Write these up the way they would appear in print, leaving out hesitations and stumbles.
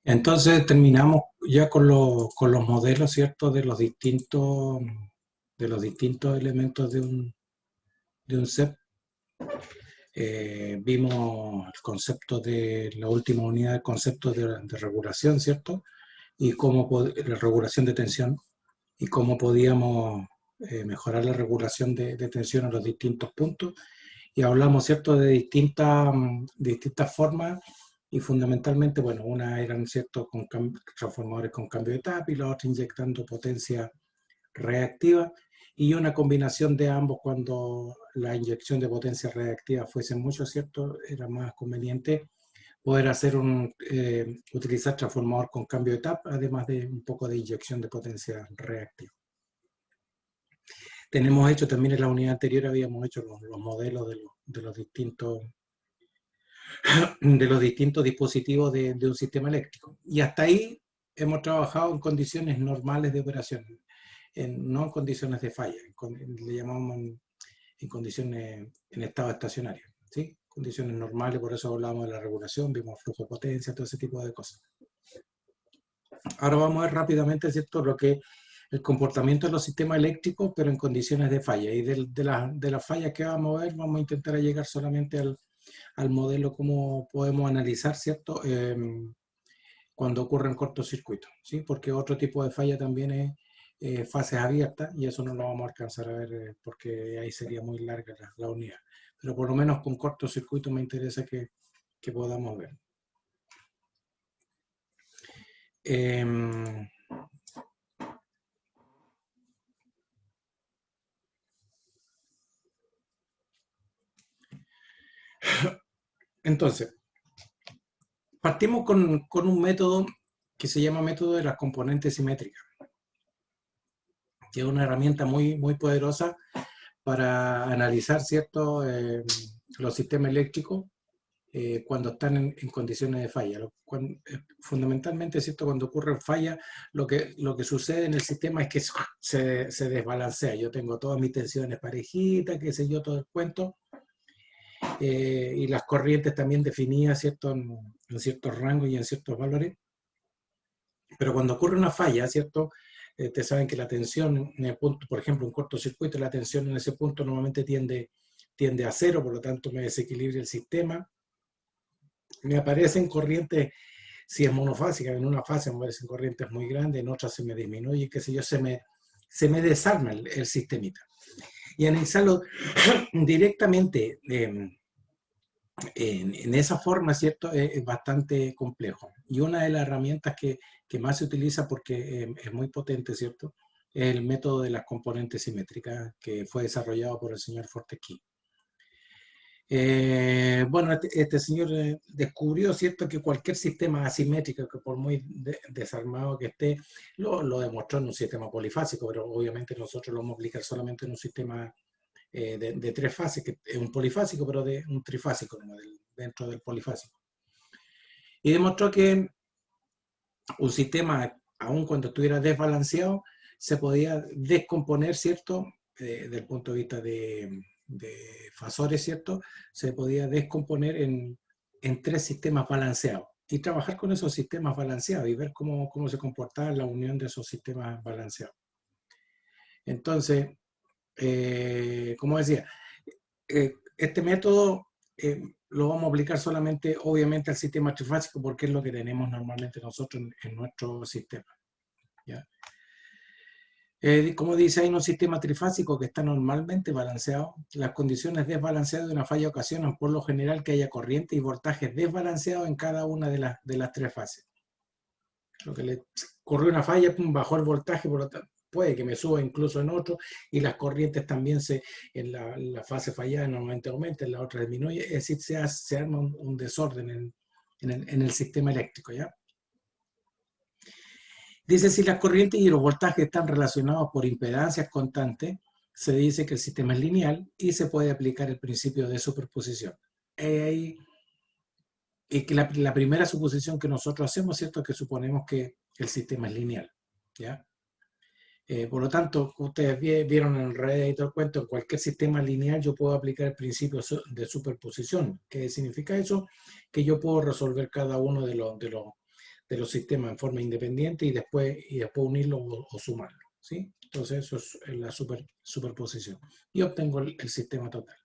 Entonces terminamos ya con los modelos, ¿cierto? De los distintos elementos de un set. Vimos el concepto de la última unidad, el concepto de regulación, ¿cierto? Y la regulación de tensión y cómo podíamos mejorar la regulación de tensión en los distintos puntos. Y hablamos, ¿cierto?, de distintas formas y fundamentalmente, bueno, una eran, ¿cierto?, transformadores con cambio de etapa y la otra inyectando potencia reactiva y una combinación de ambos cuando la inyección de potencia reactiva fuese mucho, ¿cierto?, era más conveniente poder utilizar transformador con cambio de etapa, además de un poco de inyección de potencia reactiva. Tenemos hecho también en la unidad anterior, habíamos hecho los modelos de los distintos dispositivos de un sistema eléctrico. Y hasta ahí hemos trabajado en condiciones normales de operación, no en condiciones de falla, le llamamos en condiciones en estado estacionario, ¿sí? Condiciones normales, por eso hablamos de la regulación, vimos flujo de potencia, todo ese tipo de cosas. Ahora vamos a ver rápidamente, ¿cierto?, lo que el comportamiento de los sistemas eléctricos, pero en condiciones de falla. Y de las fallas que vamos a ver, vamos a intentar llegar solamente al modelo, cómo podemos analizar, ¿cierto?, cuando ocurren cortocircuitos, ¿sí? Porque otro tipo de falla también es fases abiertas, y eso no lo vamos a alcanzar a ver porque ahí sería muy larga la unidad. Pero por lo menos con cortocircuito me interesa que podamos ver. Entonces, partimos con un método que se llama método de las componentes simétricas, que es una herramienta muy poderosa para analizar, ¿cierto?, los sistemas eléctricos cuando están en condiciones de falla. Fundamentalmente, ¿cierto?, cuando ocurre falla, lo que sucede en el sistema es que se desbalancea. Yo tengo todas mis tensiones parejitas, qué sé yo, todo el cuento, y las corrientes también definidas, ¿cierto?, en ciertos rangos y en ciertos valores. Pero cuando ocurre una falla, ¿cierto?, ustedes saben que la tensión en el punto, por ejemplo, un cortocircuito, la tensión en ese punto normalmente tiende a cero, por lo tanto me desequilibra el sistema. Me aparecen corrientes, si es monofásica, en una fase me aparecen corrientes muy grandes, en otra se me disminuye, qué sé yo, se me desarma el sistemita. Y analizarlo directamente en esa forma, ¿cierto?, es bastante complejo. Y una de las herramientas que más se utiliza porque es muy potente, ¿cierto?, es el método de las componentes simétricas que fue desarrollado por el señor Fortescue. Bueno, este señor descubrió, ¿cierto?, que cualquier sistema asimétrico, que por muy desarmado que esté, lo demostró en un sistema polifásico, pero obviamente nosotros lo vamos a aplicar solamente en un sistema de tres fases, que es un polifásico, pero de un trifásico, ¿no?, dentro del polifásico. Y demostró que un sistema, aun cuando estuviera desbalanceado, se podía descomponer, ¿cierto?, desde el punto de vista de fasores, ¿cierto?, se podía descomponer en tres sistemas balanceados y trabajar con esos sistemas balanceados y ver cómo se comportaba la unión de esos sistemas balanceados. Entonces, como decía, este método lo vamos a aplicar solamente, obviamente, al sistema trifásico porque es lo que tenemos normalmente nosotros en nuestro sistema, ¿ya? Como dice, hay un sistema trifásico que está normalmente balanceado. Las condiciones desbalanceadas de una falla ocasionan por lo general que haya corriente y voltajes desbalanceados en cada una de las tres fases. Lo que le ocurrió una falla, bajó el voltaje, por lo tanto, puede que me suba incluso en otro, y las corrientes también en la fase fallada normalmente aumentan, en la otra disminuye, es decir, se arma un desorden en el sistema eléctrico, ¿ya? Dice, si las corrientes y los voltajes están relacionados por impedancias constantes, se dice que el sistema es lineal y se puede aplicar el principio de superposición. Y que la primera suposición que nosotros hacemos, ¿cierto?, es que suponemos que el sistema es lineal, ¿ya? Por lo tanto, ustedes vieron en redes y todo el cuento, en cualquier sistema lineal yo puedo aplicar el principio de superposición. ¿Qué significa eso? Que yo puedo resolver cada uno de de los sistemas en forma independiente y después unirlo o sumarlo, ¿sí? Entonces eso es la superposición. Y obtengo el sistema total.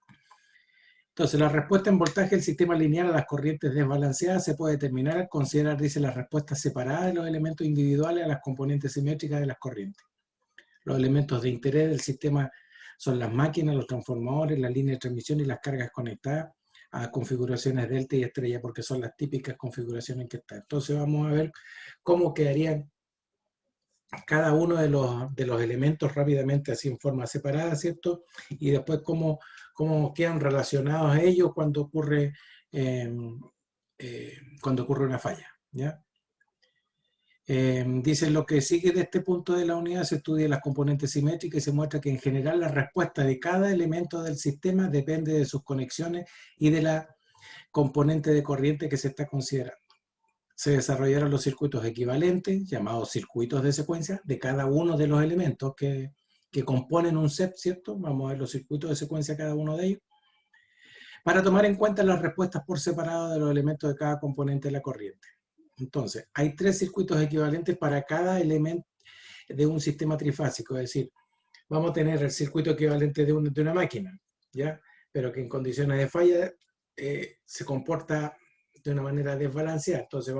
Entonces, la respuesta en voltaje del sistema lineal a las corrientes desbalanceadas se puede determinar al considerar, dice, las respuestas separadas de los elementos individuales a las componentes simétricas de las corrientes. Los elementos de interés del sistema son las máquinas, los transformadores, las líneas de transmisión y las cargas conectadas a configuraciones delta y estrella, porque son las típicas configuraciones en que están. Entonces vamos a ver cómo quedarían cada uno de los elementos rápidamente, así en forma separada, ¿cierto? Y después cómo quedan relacionados a ellos cuando ocurre una falla, ¿ya? Dice, lo que sigue de este punto de la unidad se estudia las componentes simétricas y se muestra que en general la respuesta de cada elemento del sistema depende de sus conexiones y de la componente de corriente que se está considerando. Se desarrollaron los circuitos equivalentes, llamados circuitos de secuencia, de cada uno de los elementos que componen un set, ¿cierto? Vamos a ver los circuitos de secuencia de cada uno de ellos, para tomar en cuenta las respuestas por separado de los elementos de cada componente de la corriente. Entonces, hay 3 circuitos equivalentes para cada elemento de un sistema trifásico, es decir, vamos a tener el circuito equivalente de una máquina, ¿ya? Pero que en condiciones de falla se comporta de una manera desbalanceada. Entonces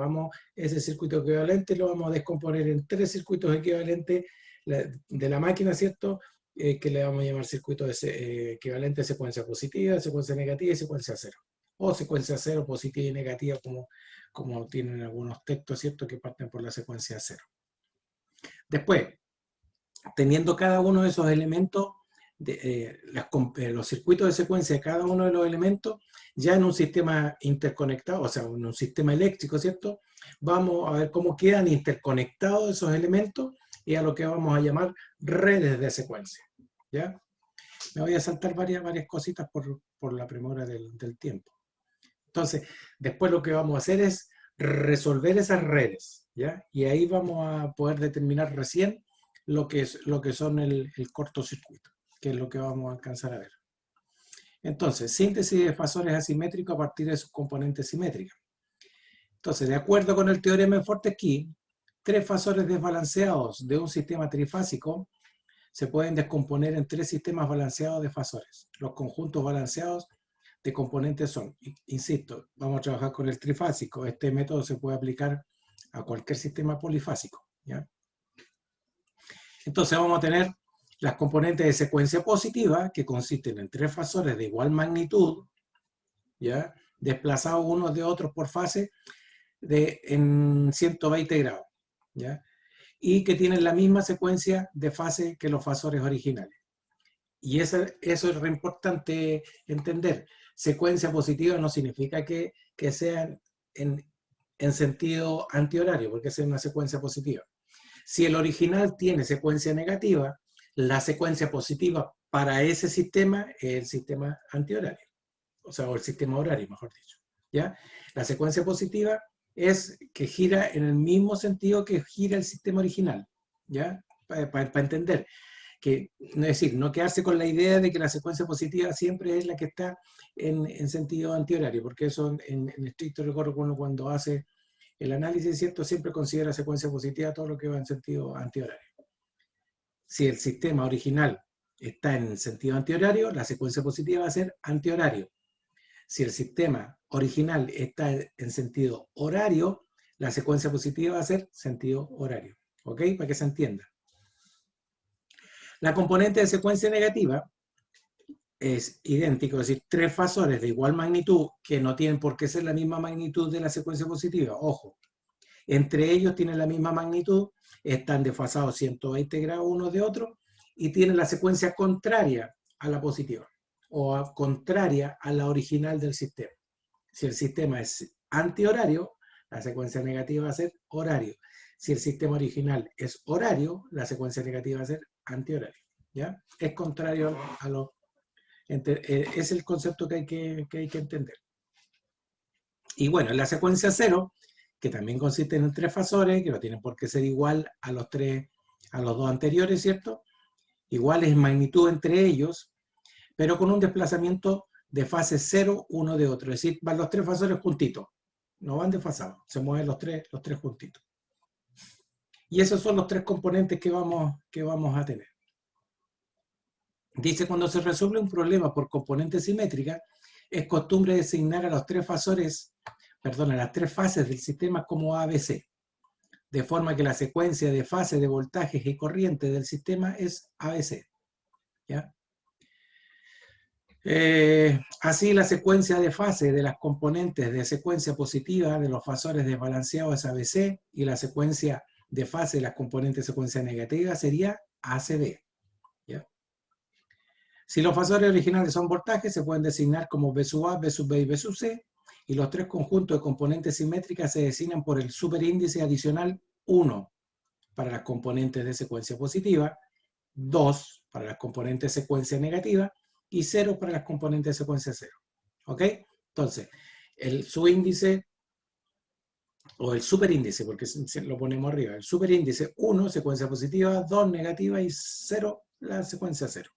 ese circuito equivalente lo vamos a descomponer en 3 circuitos equivalentes de la máquina, ¿cierto? Que le vamos a llamar circuito equivalente a secuencia positiva, secuencia negativa y secuencia cero. O secuencia cero, positiva y negativa, como tienen algunos textos, ¿cierto? Que parten por la secuencia cero. Después, teniendo cada uno de esos elementos, los circuitos de secuencia de cada uno de los elementos, ya en un sistema interconectado, o sea, en un sistema eléctrico, ¿cierto? Vamos a ver cómo quedan interconectados esos elementos y a lo que vamos a llamar redes de secuencia, ¿ya? Me voy a saltar varias cositas por la premura del tiempo. Entonces, después lo que vamos a hacer es resolver esas redes, ¿ya? Y ahí vamos a poder determinar recién lo que son el cortocircuito, que es lo que vamos a alcanzar a ver. Entonces, síntesis de fasores asimétricos a partir de sus componentes simétricas. Entonces, de acuerdo con el teorema de Fortescue, 3 fasores desbalanceados de un sistema trifásico se pueden descomponer en 3 sistemas balanceados de fasores. Los conjuntos balanceados de componentes son, insisto, vamos a trabajar con el trifásico. Este método se puede aplicar a cualquier sistema polifásico, ¿ya? Entonces vamos a tener las componentes de secuencia positiva, que consisten en 3 fasores de igual magnitud, ¿ya? Desplazados unos de otros por fase en 120 grados, ¿ya? Y que tienen la misma secuencia de fase que los fasores originales. Y eso es re importante entender. Secuencia positiva no significa que sean en sentido antihorario, porque esa es una secuencia positiva. Si el original tiene secuencia negativa, la secuencia positiva para ese sistema es el sistema antihorario, o sea, o el sistema horario, mejor dicho, ¿ya? La secuencia positiva es que gira en el mismo sentido que gira el sistema original, ¿ya? Para entender. Que, es decir, no quedarse con la idea de que la secuencia positiva siempre es la que está en sentido antihorario, porque eso en estricto rigor cuando hace el análisis, ¿cierto? Siempre considera secuencia positiva todo lo que va en sentido antihorario. Si el sistema original está en sentido antihorario, la secuencia positiva va a ser antihorario. Si el sistema original está en sentido horario, la secuencia positiva va a ser sentido horario. ¿Ok? Para que se entienda. La componente de secuencia negativa es idéntico, es decir, 3 fasores de igual magnitud que no tienen por qué ser la misma magnitud de la secuencia positiva. Ojo, entre ellos tienen la misma magnitud, están desfasados 120 grados uno de otro y tienen la secuencia contraria a la positiva o contraria a la original del sistema. Si el sistema es antihorario, la secuencia negativa va a ser horario. Si el sistema original es horario, la secuencia negativa va a ser antihorario, ¿ya? Es contrario a lo... Es el concepto que hay que entender. Y bueno, en la secuencia cero, que también consiste en 3 fasores, que no tienen por qué ser igual a los 2 anteriores, ¿cierto? Iguales en magnitud entre ellos, pero con un desplazamiento de fase 0 uno de otro. Es decir, van los 3 fasores juntitos. No van desfasados, se mueven los tres juntitos. Y esos son los tres componentes que vamos a tener. Dice, cuando se resuelve un problema por componente simétrica, es costumbre designar a los tres fases del sistema como ABC, de forma que la secuencia de fases de voltajes y corrientes del sistema es ABC. ¿Ya? Así, la secuencia de fase de las componentes de secuencia positiva de los fasores desbalanceados es ABC, y la secuencia de fase de las componentes de secuencia negativa sería ACB. ¿Ya? Si los fasores originales son voltajes, se pueden designar como B sub A, B sub B y B sub C, y los tres conjuntos de componentes simétricas se designan por el superíndice adicional 1 para las componentes de secuencia positiva, 2 para las componentes de secuencia negativa, y 0 para las componentes de secuencia 0. ¿Ok? Entonces, el subíndice, o el superíndice, porque lo ponemos arriba, el superíndice 1, secuencia positiva, 2, negativa, y 0, la secuencia 0.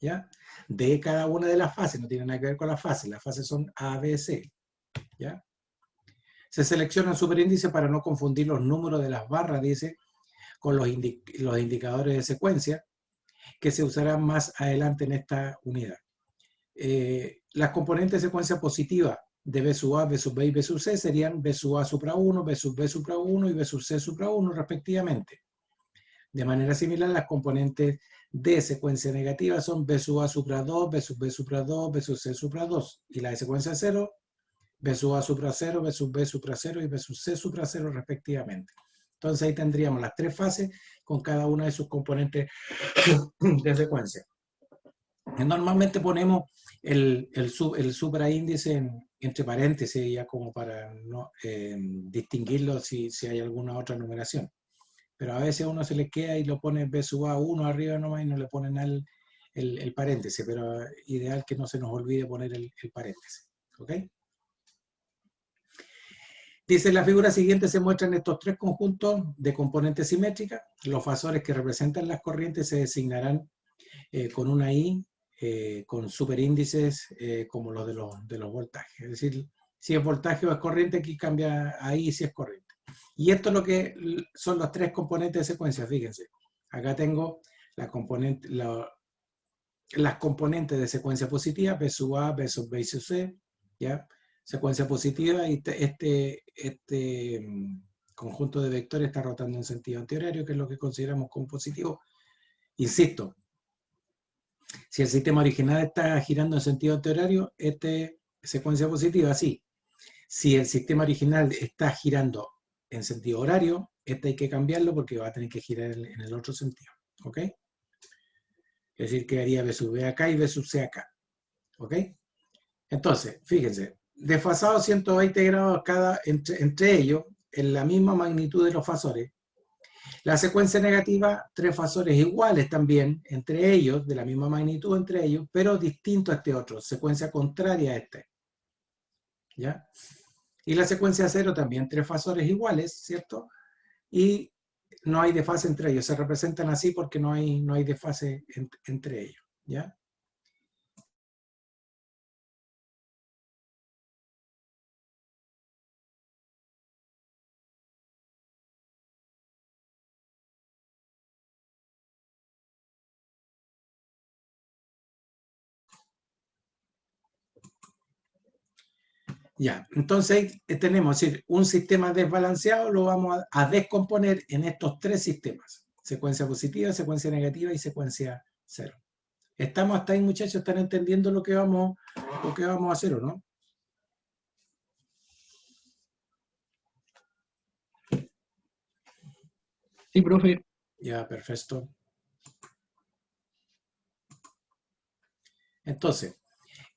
¿Ya? De cada una de las fases, no tiene nada que ver con las fases son A, B, C. ¿Ya? Se selecciona el superíndice para no confundir los números de las barras, dice, con los indicadores de secuencia, que se usarán más adelante en esta unidad. Las componentes de secuencia positiva de B sub A, B sub B y B sub C serían B sub A supra 1, B sub B supra 1 y B sub C supra 1 respectivamente. De manera similar, las componentes de secuencia negativa son B sub A supra 2, B sub B supra 2, B sub C supra 2, y la de secuencia 0, B sub A supra 0, B sub B supra 0 y B sub C supra 0 respectivamente. Entonces ahí tendríamos las tres fases con cada una de sus componentes de secuencia. Normalmente ponemos el supraíndice entre paréntesis, ya como para no, distinguirlo si hay alguna otra numeración. Pero a veces a uno se le queda y lo pone B sub A 1 arriba nomás y no le ponen el paréntesis, pero ideal que no se nos olvide poner el paréntesis. ¿Ok? Dice, en la figura siguiente se muestran estos tres conjuntos de componentes simétricas. Los fasores que representan las corrientes se designarán con una I, con superíndices como los de los voltajes. Es decir, si es voltaje o es corriente, aquí cambia ahí si es corriente. Y esto es lo que son los tres componentes de secuencia, fíjense. Acá tengo las componentes de secuencia positiva, B sub A, B sub B y sub C, ¿ya? Secuencia positiva, y este conjunto de vectores está rotando en sentido antihorario, que es lo que consideramos como positivo. Insisto, si el sistema original está girando en sentido antihorario, secuencia positiva, sí. Si el sistema original está girando en sentido horario, hay que cambiarlo porque va a tener que girar en el otro sentido. ¿Ok? Es decir, quedaría B sub B acá y B sub C acá. ¿Ok? Entonces, fíjense, desfasados 120 grados entre ellos, en la misma magnitud de los fasores. La secuencia negativa, tres fasores iguales también, entre ellos, de la misma magnitud entre ellos, pero distinto a este otro, secuencia contraria a este. ¿Ya? Y la secuencia 0 también, tres fasores iguales, ¿cierto? Y no hay desfase entre ellos, se representan así porque no hay desfase entre ellos. ¿Ya? Ya, entonces tenemos, es decir, un sistema desbalanceado lo vamos a descomponer en estos tres sistemas. Secuencia positiva, secuencia negativa y secuencia 0. ¿Estamos hasta ahí, muchachos? ¿Están entendiendo lo que vamos a hacer o no? Sí, profe. Ya, perfecto. Entonces,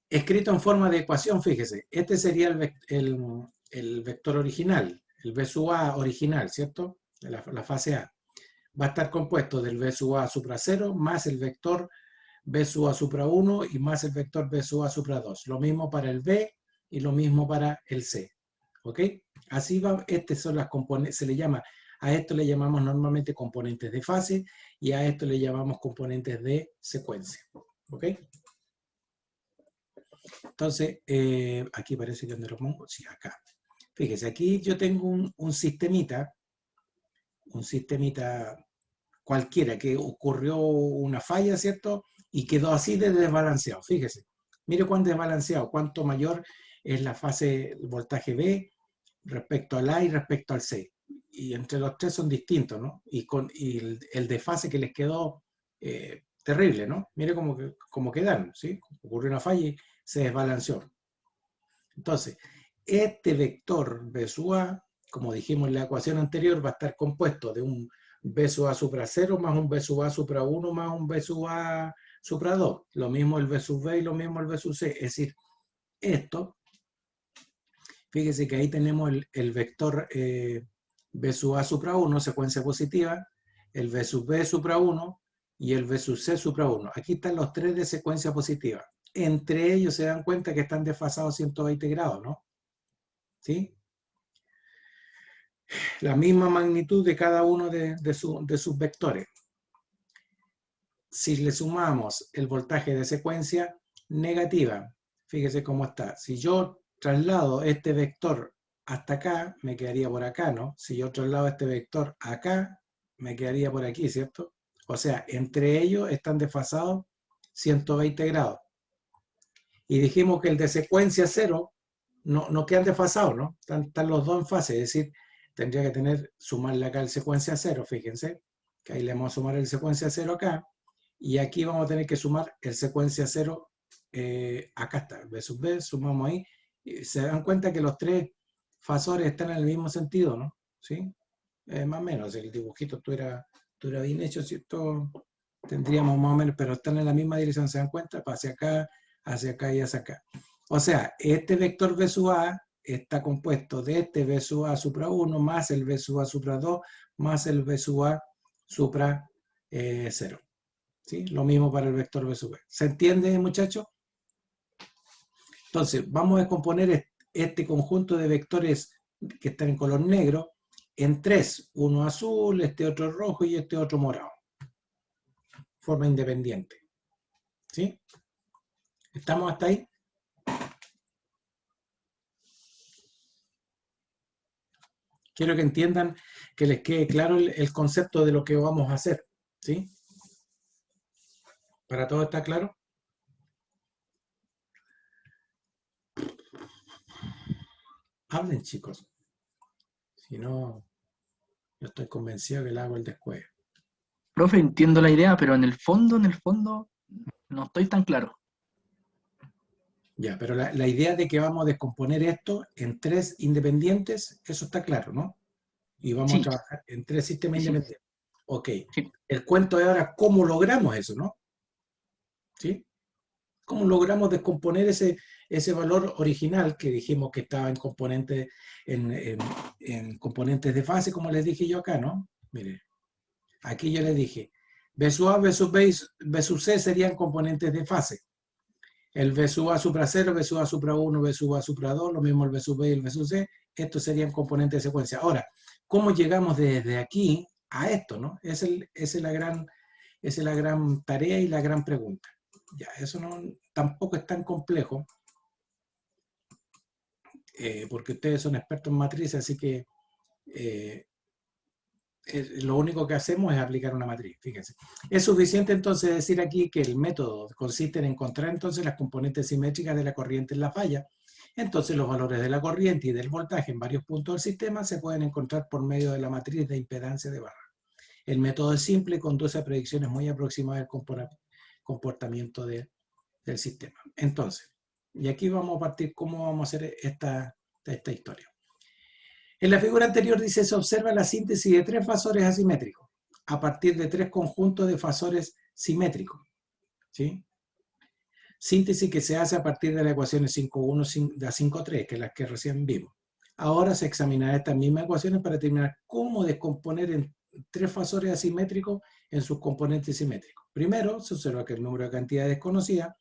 escrito en forma de ecuación, fíjese, este sería el vector original, el B sub A original, ¿cierto? La fase A. Va a estar compuesto del B sub A supra 0 más el vector B sub A supra 1 y más el vector B sub A supra 2. Lo mismo para el B y lo mismo para el C. ¿Ok? Así va, son las componentes, a esto le llamamos normalmente componentes de fase y a esto le llamamos componentes de secuencia. ¿Ok? Entonces, aquí parece que donde lo pongo, sí, acá. Fíjese, aquí yo tengo un sistemita un sistemita cualquiera, que ocurrió una falla, ¿cierto? Y quedó así de desbalanceado, fíjese. Mire cuán desbalanceado, cuánto mayor es la fase, el voltaje B respecto al A y respecto al C. Y entre los tres son distintos, ¿no? Y el desfase que les quedó terrible, ¿no? Mire cómo quedaron, ¿sí? Ocurrió una falla y se desbalanceó. Entonces, este vector B sub A, como dijimos en la ecuación anterior, va a estar compuesto de un B sub A supra 0 más un B sub A supra 1 más un B sub A supra 2. Lo mismo el B sub B y lo mismo el B sub C. Es decir, esto, fíjese que ahí tenemos el vector B sub A supra 1, secuencia positiva, el B sub B supra 1 y el B sub C supra 1. Aquí están los tres de secuencia positiva. Entre ellos se dan cuenta que están desfasados 120 grados, ¿no? ¿Sí? La misma magnitud de cada uno de sus vectores. Si le sumamos el voltaje de secuencia negativa, fíjese cómo está. Si yo traslado este vector hasta acá, me quedaría por acá, ¿no? Si yo traslado este vector acá, me quedaría por aquí, ¿cierto? O sea, entre ellos están desfasados 120 grados. Y dijimos que el de secuencia 0 no quedan desfasados, ¿no? Están los dos en fase, es decir, tendría que sumarle acá el secuencia 0, fíjense, que ahí le vamos a sumar el secuencia 0 acá, y aquí vamos a tener que sumar el secuencia 0, acá está, B sub B, sumamos ahí, y se dan cuenta que los tres fasores están en el mismo sentido, ¿no? ¿Sí? Más o menos, el dibujito estuviera bien hecho, ¿cierto? Tendríamos más o menos, pero están en la misma dirección, ¿se dan cuenta? Hacia acá y hacia acá. O sea, este vector B sub A está compuesto de este B sub A supra 1 más el B sub A supra 2 más el B sub A supra 0. ¿Sí? Lo mismo para el vector B sub B. ¿Se entiende, muchachos? Entonces, vamos a descomponer este conjunto de vectores que están en color negro en tres. Uno azul, este otro rojo y este otro morado. Forma independiente. ¿Sí? ¿Estamos hasta ahí? Quiero que entiendan, que les quede claro el concepto de lo que vamos a hacer. ¿Sí? ¿Para todos está claro? Hablen, chicos. Si no, yo estoy convencido que le hago el descuello. Profe, entiendo la idea, pero en el fondo, no estoy tan claro. Ya, pero la idea de que vamos a descomponer esto en tres independientes, eso está claro, ¿no? Y vamos a Sí, trabajar en tres sistemas sí, independientes. Ok. sí. El cuento es ahora cómo logramos eso, ¿no? ¿Sí? ¿Cómo logramos descomponer ese valor original que dijimos que estaba en componentes, en componentes de fase, como les dije yo acá, ¿no? Mire, aquí yo les dije, B sub A, B sub B y B sub C serían componentes de fase. El B sub A supra 0, B sub A supra 1, B sub A supra 2, lo mismo el B sub B y el B sub C, estos serían componentes de secuencia. Ahora, ¿cómo llegamos desde aquí a esto, no? Esa es la gran tarea y la gran pregunta. Ya, eso tampoco es tan complejo, porque ustedes son expertos en matrices, así que lo único que hacemos es aplicar una matriz, fíjense. Es suficiente entonces decir aquí que el método consiste en encontrar entonces las componentes simétricas de la corriente en la falla. Entonces los valores de la corriente y del voltaje en varios puntos del sistema se pueden encontrar por medio de la matriz de impedancia de barra. El método es simple y conduce a predicciones muy aproximadas del comportamiento del sistema. Entonces, y aquí vamos a partir cómo vamos a hacer esta historia. En la figura anterior dice, se observa la síntesis de tres fasores asimétricos a partir de tres conjuntos de fasores simétricos. ¿Sí? Síntesis que se hace a partir de las ecuaciones 5.1 a 5.3, que es las que recién vimos. Ahora se examinará estas mismas ecuaciones para determinar cómo descomponer en tres fasores asimétricos en sus componentes simétricos. Primero, se observa que el número de cantidades desconocidas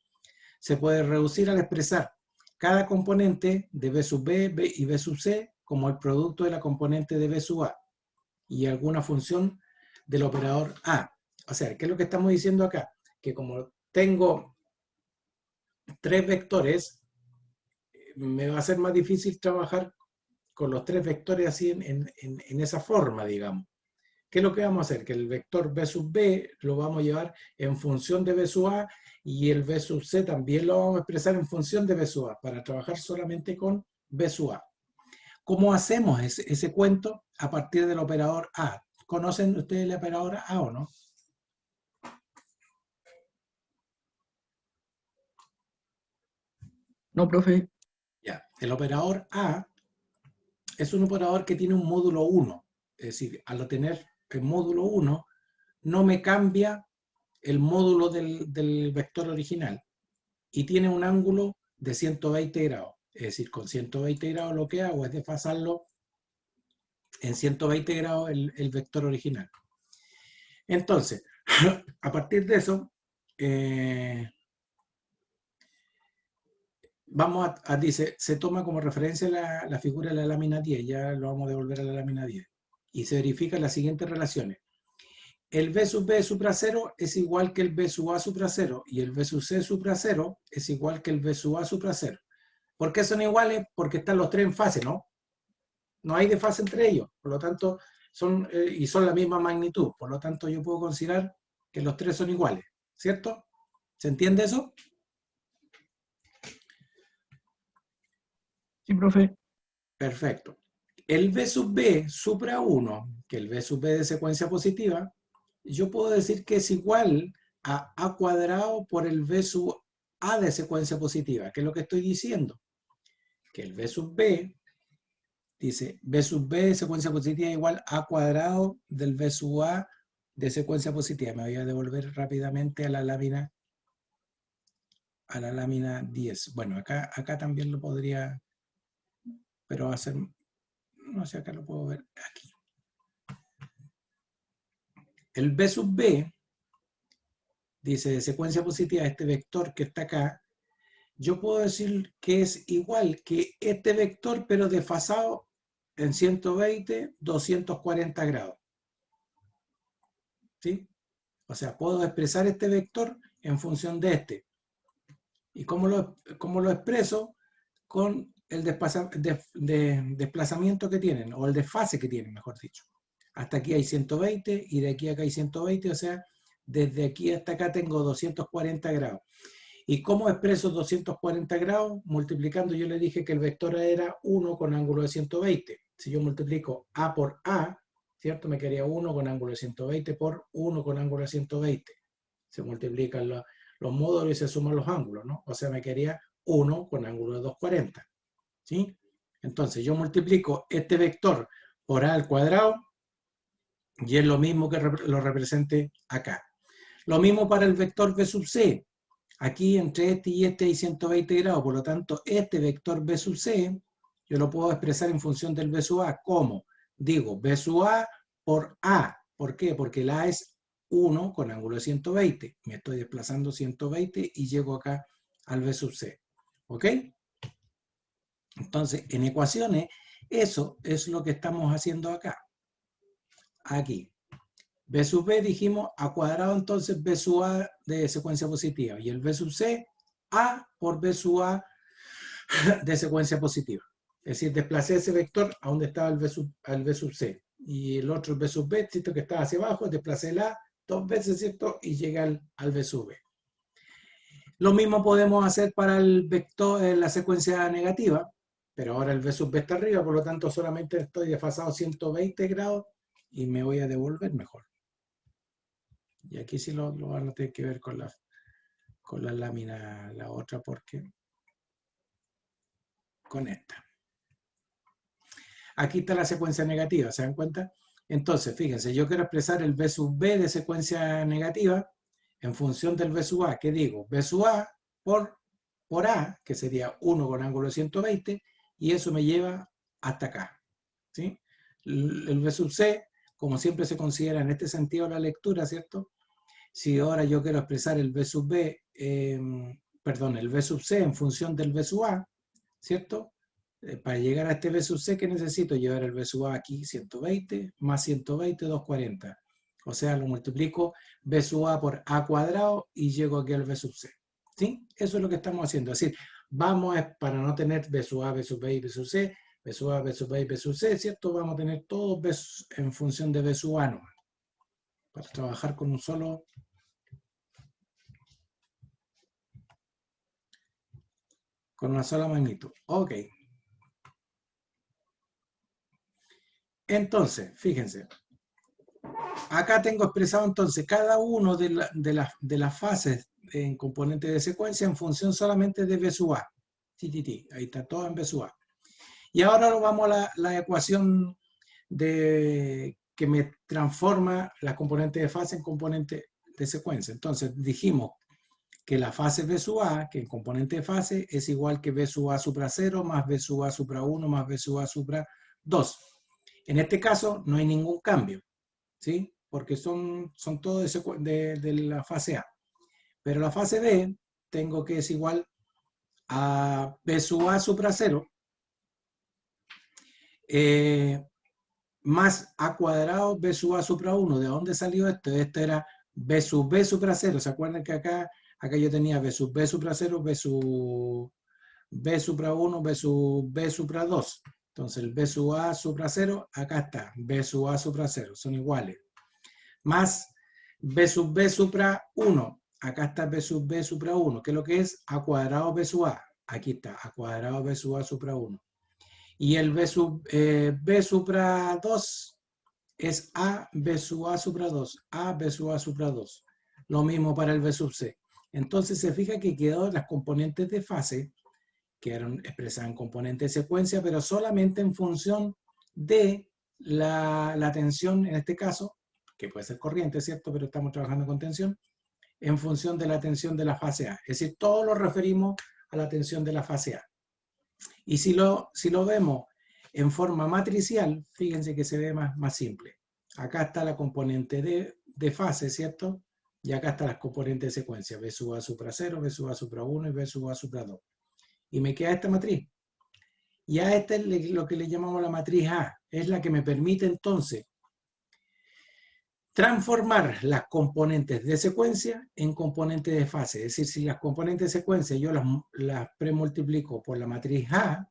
se puede reducir al expresar cada componente de B sub B y B sub C como el producto de la componente de B sub A y alguna función del operador A. O sea, ¿qué es lo que estamos diciendo acá? Que como tengo tres vectores, me va a ser más difícil trabajar con los tres vectores así en esa forma, digamos. ¿Qué es lo que vamos a hacer? Que el vector B sub B lo vamos a llevar en función de B sub A y el B sub C también lo vamos a expresar en función de B sub A para trabajar solamente con B sub A. ¿Cómo hacemos ese cuento? A partir del operador A. ¿Conocen ustedes el operador A o no? No, profe. Ya. El operador A es un operador que tiene un módulo 1. Es decir, al tener el módulo 1, no me cambia el módulo del vector original y tiene un ángulo de 120 grados. Es decir, con 120 grados lo que hago es desfasarlo en 120 grados el vector original. Entonces, a partir de eso, vamos dice, se toma como referencia la figura de la lámina 10, ya lo vamos a devolver a la lámina 10, y se verifican las siguientes relaciones. El B sub B supra 0 es igual que el B sub A supra 0, y el B sub C supra 0 es igual que el B sub A supra 0. ¿Por qué son iguales? Porque están los tres en fase, ¿no? No hay desfase entre ellos, por lo tanto, son la misma magnitud, por lo tanto yo puedo considerar que los tres son iguales, ¿cierto? ¿Se entiende eso? Sí, profe. Perfecto. El B sub B supra 1, que el B sub B de secuencia positiva, yo puedo decir que es igual a A cuadrado por el B sub A de secuencia positiva. ¿Qué es lo que estoy diciendo? Que el B sub B, dice, B sub B de secuencia positiva igual a A cuadrado del B sub A de secuencia positiva. Me voy a devolver rápidamente a la lámina 10. Bueno, acá también lo podría, pero va a ser, no sé, acá lo puedo ver aquí. El B sub B, dice, de secuencia positiva, este vector que está acá, yo puedo decir que es igual que este vector, pero desfasado en 120, 240 grados. ¿Sí? O sea, puedo expresar este vector en función de este. ¿Y cómo lo expreso? Con el desplazamiento que tienen, o el desfase que tienen, mejor dicho. Hasta aquí hay 120 y de aquí a acá hay 120, o sea, desde aquí hasta acá tengo 240 grados. ¿Y cómo expreso 240 grados? Multiplicando, yo le dije que el vector era 1 con ángulo de 120. Si yo multiplico A por A, ¿cierto? Me quedaría 1 con ángulo de 120 por 1 con ángulo de 120. Se multiplican los módulos y se suman los ángulos, ¿no? O sea, me quedaría 1 con ángulo de 240. ¿Sí? Entonces, yo multiplico este vector por A al cuadrado y es lo mismo que lo represente acá. Lo mismo para el vector B sub C. Aquí entre este y este hay 120 grados, por lo tanto, este vector B sub C, yo lo puedo expresar en función del B sub A. ¿Cómo? Digo, B sub A por A. ¿Por qué? Porque el A es 1 con ángulo de 120. Me estoy desplazando 120 y llego acá al B sub C. ¿Ok? Entonces, en ecuaciones, eso es lo que estamos haciendo acá. Aquí. B sub B dijimos A cuadrado, entonces B sub A de secuencia positiva. Y el B sub C, A por B sub A de secuencia positiva. Es decir, desplacé ese vector a donde estaba el B sub C. Y el otro, el B sub B, ¿cierto? Que estaba hacia abajo, desplacé el A 2 veces, ¿cierto? Y llegué al B sub B. Lo mismo podemos hacer para el vector, la secuencia negativa, pero ahora el B sub B está arriba, por lo tanto solamente estoy desfasado 120 grados y me voy a devolver mejor. Y aquí sí lo van a tener que ver con la lámina, la otra, porque con esta. Aquí está la secuencia negativa, ¿se dan cuenta? Entonces, fíjense, yo quiero expresar el B sub B de secuencia negativa en función del B sub A. ¿Qué digo? B sub A por A, que sería 1 con ángulo de 120, y eso me lleva hasta acá. ¿Sí? El B sub C, como siempre se considera en este sentido la lectura, ¿cierto? Si ahora yo quiero expresar el B sub B, el B sub C en función del B sub A, ¿cierto? Para llegar a este B sub C, ¿qué necesito? Llevar el B sub A aquí, 120, más 120, 240. O sea, lo multiplico B sub A por A cuadrado y llego aquí al B sub C. ¿Sí? Eso es lo que estamos haciendo. Es decir, vamos, para no tener B sub A, B sub B y B sub C, B sub A, B sub B y B sub C, ¿cierto? Vamos a tener todos B en función de B sub A nomás. para trabajar con una sola magnitud. Ok. Entonces, fíjense. Acá tengo expresado entonces cada uno de las fases en componente de secuencia en función solamente de B sub A. Ahí está todo en B sub A. Y ahora vamos a la ecuación que me transforma la componente de fase en componente de secuencia. Entonces dijimos que la fase B sub A, que en componente de fase, es igual que B sub A supra 0 más B sub A supra 1 más B sub A supra 2. En este caso no hay ningún cambio, ¿sí? Porque son todos de la fase A. Pero la fase B tengo que es igual a B sub A supra 0 más A cuadrado B sub A supra 1. ¿De dónde salió esto? Esto era B sub B supra 0. ¿Se acuerdan que acá yo tenía B sub B supra 0, B sub B supra 1, B sub B supra 2? Entonces el B sub A supra 0, acá está, B sub A supra 0, son iguales. Más B sub B supra 1, acá está B sub B supra 1, que es lo que es A cuadrado B sub A. Aquí está, A cuadrado B sub A supra 1. Y el B sub B supra 2 es A B sub A supra 2, A B sub A supra 2. Lo mismo para el B sub C. Entonces se fija que quedó las componentes de fase, quedaron expresadas en componentes de secuencia, pero solamente en función de la tensión, en este caso, que puede ser corriente, ¿cierto? Pero estamos trabajando con tensión, en función de la tensión de la fase A. Es decir, todo lo referimos a la tensión de la fase A. Y si lo vemos en forma matricial, fíjense que se ve más simple. Acá está la componente de fase, ¿cierto? Y acá están las componentes de secuencia, B sub A supra 0, B sub A supra 1 y B sub A supra 2. Y me queda esta matriz. Y a esta es lo que le llamamos la matriz A. Es la que me permite entonces transformar las componentes de secuencia en componentes de fase. Es decir, si las componentes de secuencia yo las premultiplico por la matriz A,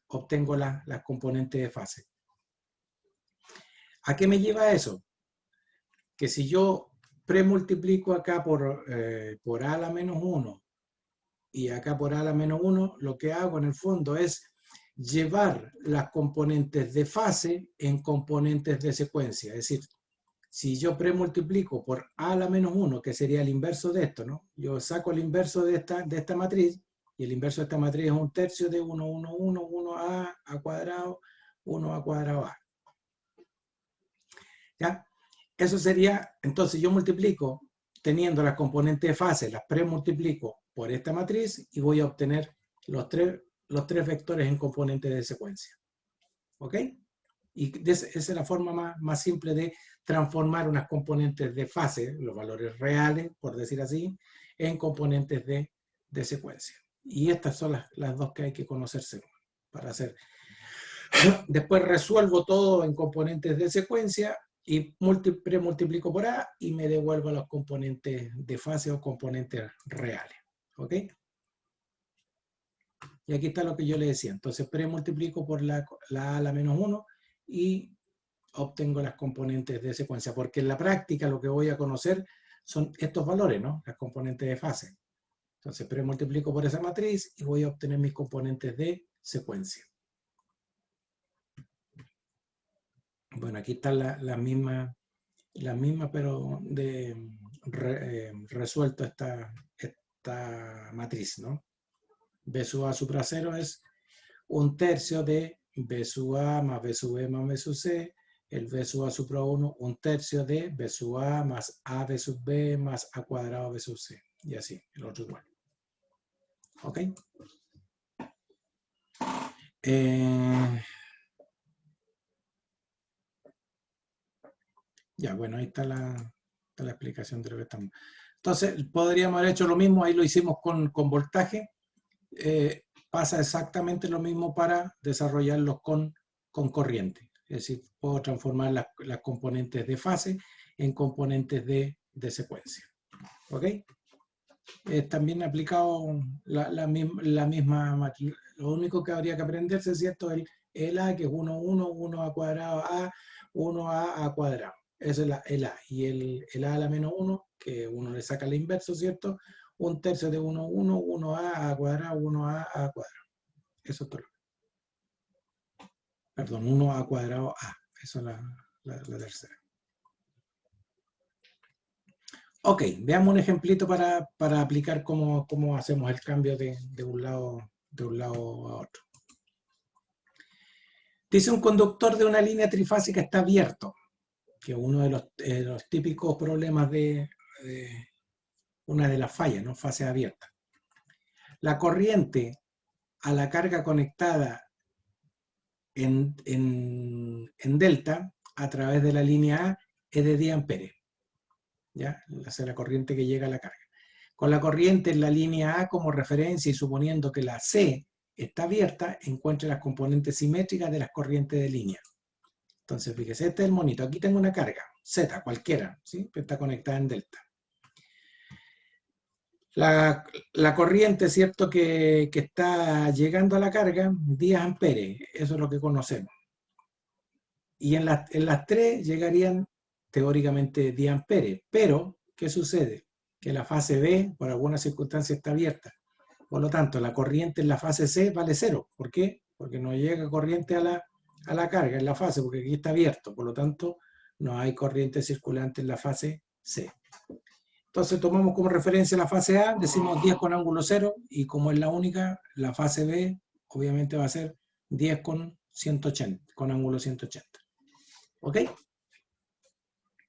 obtengo las componentes de fase. ¿A qué me lleva eso? Que si yo premultiplico acá por A a la menos 1 y acá por A a la menos 1, lo que hago en el fondo es llevar las componentes de fase en componentes de secuencia. Es decir, si yo premultiplico por A a la menos 1, que sería el inverso de esto, ¿no? Yo saco el inverso de esta matriz, y el inverso de esta matriz es 1/3 de 1, 1, 1, 1A, A cuadrado, 1A cuadrado A. ¿Ya? Eso sería, entonces yo multiplico, teniendo las componentes de fase, las premultiplico por esta matriz y voy a obtener los tres vectores en componentes de secuencia. ¿Ok? Y esa es la forma más simple de transformar unas componentes de fase, los valores reales, por decir así, en componentes de secuencia. Y estas son las dos que hay que conocerse para hacer. Después resuelvo todo en componentes de secuencia y premultiplico por A y me devuelvo los componentes de fase o componentes reales. ¿Ok? Y aquí está lo que yo le decía. Entonces premultiplico por la A a la menos 1 y obtengo las componentes de secuencia, porque en la práctica lo que voy a conocer son estos valores, ¿no? Las componentes de fase. Entonces premultiplico por esa matriz y voy a obtener mis componentes de secuencia. Bueno, aquí está la misma, pero resuelto esta matriz, ¿no? B sub A supra 0 es 1/3 de B sub A más B sub B más B sub C, el B sub A supra 1, 1/3 de B sub A más A B sub B más A cuadrado B sub C, y así, el otro igual. ¿Ok? Ya, bueno, ahí está la explicación de lo que estamos. Entonces, podríamos haber hecho lo mismo, ahí lo hicimos con voltaje. Pasa exactamente lo mismo para desarrollarlos con corriente. Es decir, puedo transformar las componentes de fase en componentes de secuencia. ¿Ok? También aplicado la misma, lo único que habría que aprenderse, ¿cierto? El A, que es 1, 1, 1 A cuadrado A, 1A A cuadrado. Eso es el A. Y el A a la menos 1, que uno le saca el inverso, ¿cierto? 1/3 de 1, 1, 1A, A cuadrado, 1A, A cuadrado. Eso es todo. Perdón, 1A cuadrado A. Eso es la tercera. Ok, veamos un ejemplito para aplicar cómo hacemos el cambio de un lado a otro. Dice un conductor de una línea trifásica está abierto, que es uno de los típicos problemas de una de las fallas, ¿no? Fase abierta. La corriente a la carga conectada en delta a través de la línea A es de 10 amperes. ¿Ya? Esa es la corriente que llega a la carga. Con la corriente en la línea A como referencia y suponiendo que la C está abierta, encuentre las componentes simétricas de las corrientes de línea. Entonces, fíjese, este es el monito. Aquí tengo una carga, Z, cualquiera, ¿sí? Está conectada en delta. La corriente, ¿cierto? Que está llegando a la carga, 10 amperes, eso es lo que conocemos. Y en las tres llegarían teóricamente 10 amperes, pero, ¿qué sucede? Que la fase B, por alguna circunstancia, está abierta. Por lo tanto, la corriente en la fase C vale 0. ¿Por qué? Porque no llega corriente a la carga en la fase, porque aquí está abierto. Por lo tanto, no hay corriente circulante en la fase C. Entonces tomamos como referencia la fase A, decimos 10 con ángulo 0, y como es la única, la fase B obviamente va a ser 10 con 180, con ángulo 180. ¿Ok?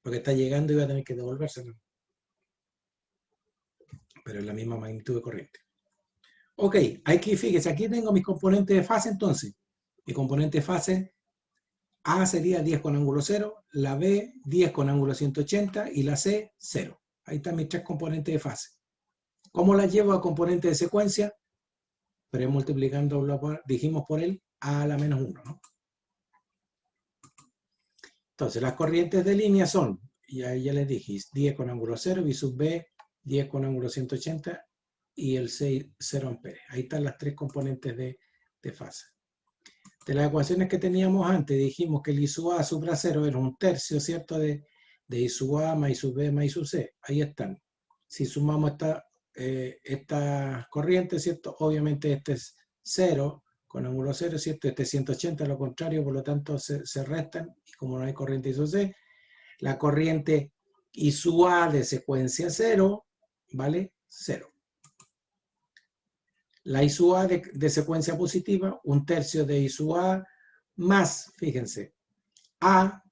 Porque está llegando y va a tener que devolverse, ¿no? Pero es la misma magnitud de corriente. Ok, aquí fíjese, aquí tengo mis componentes de fase entonces. Mi componente de fase A sería 10 con ángulo 0, la B 10 con ángulo 180 y la C 0. Ahí están mis tres componentes de fase. ¿Cómo las llevo a componentes de secuencia? Pero multiplicando, dijimos por el A a la menos 1, ¿no? Entonces, las corrientes de línea son, y ahí ya les dije, 10 con ángulo 0, y sub B, 10 con ángulo 180, y el 6, 0 amperes. Ahí están las tres componentes de fase. De las ecuaciones que teníamos antes, dijimos que el I sub A supra 0 era un tercio, ¿cierto? De I sub A más I sub B más I sub C. Ahí están. Si sumamos esta corriente, ¿cierto? Obviamente este es 0 con ángulo 0, ¿cierto? Este es 180, lo contrario, por lo tanto se restan, y como no hay corriente I sub C, la corriente I sub A de secuencia 0 vale 0. La I sub A de secuencia positiva, un tercio de I sub A más, fíjense, A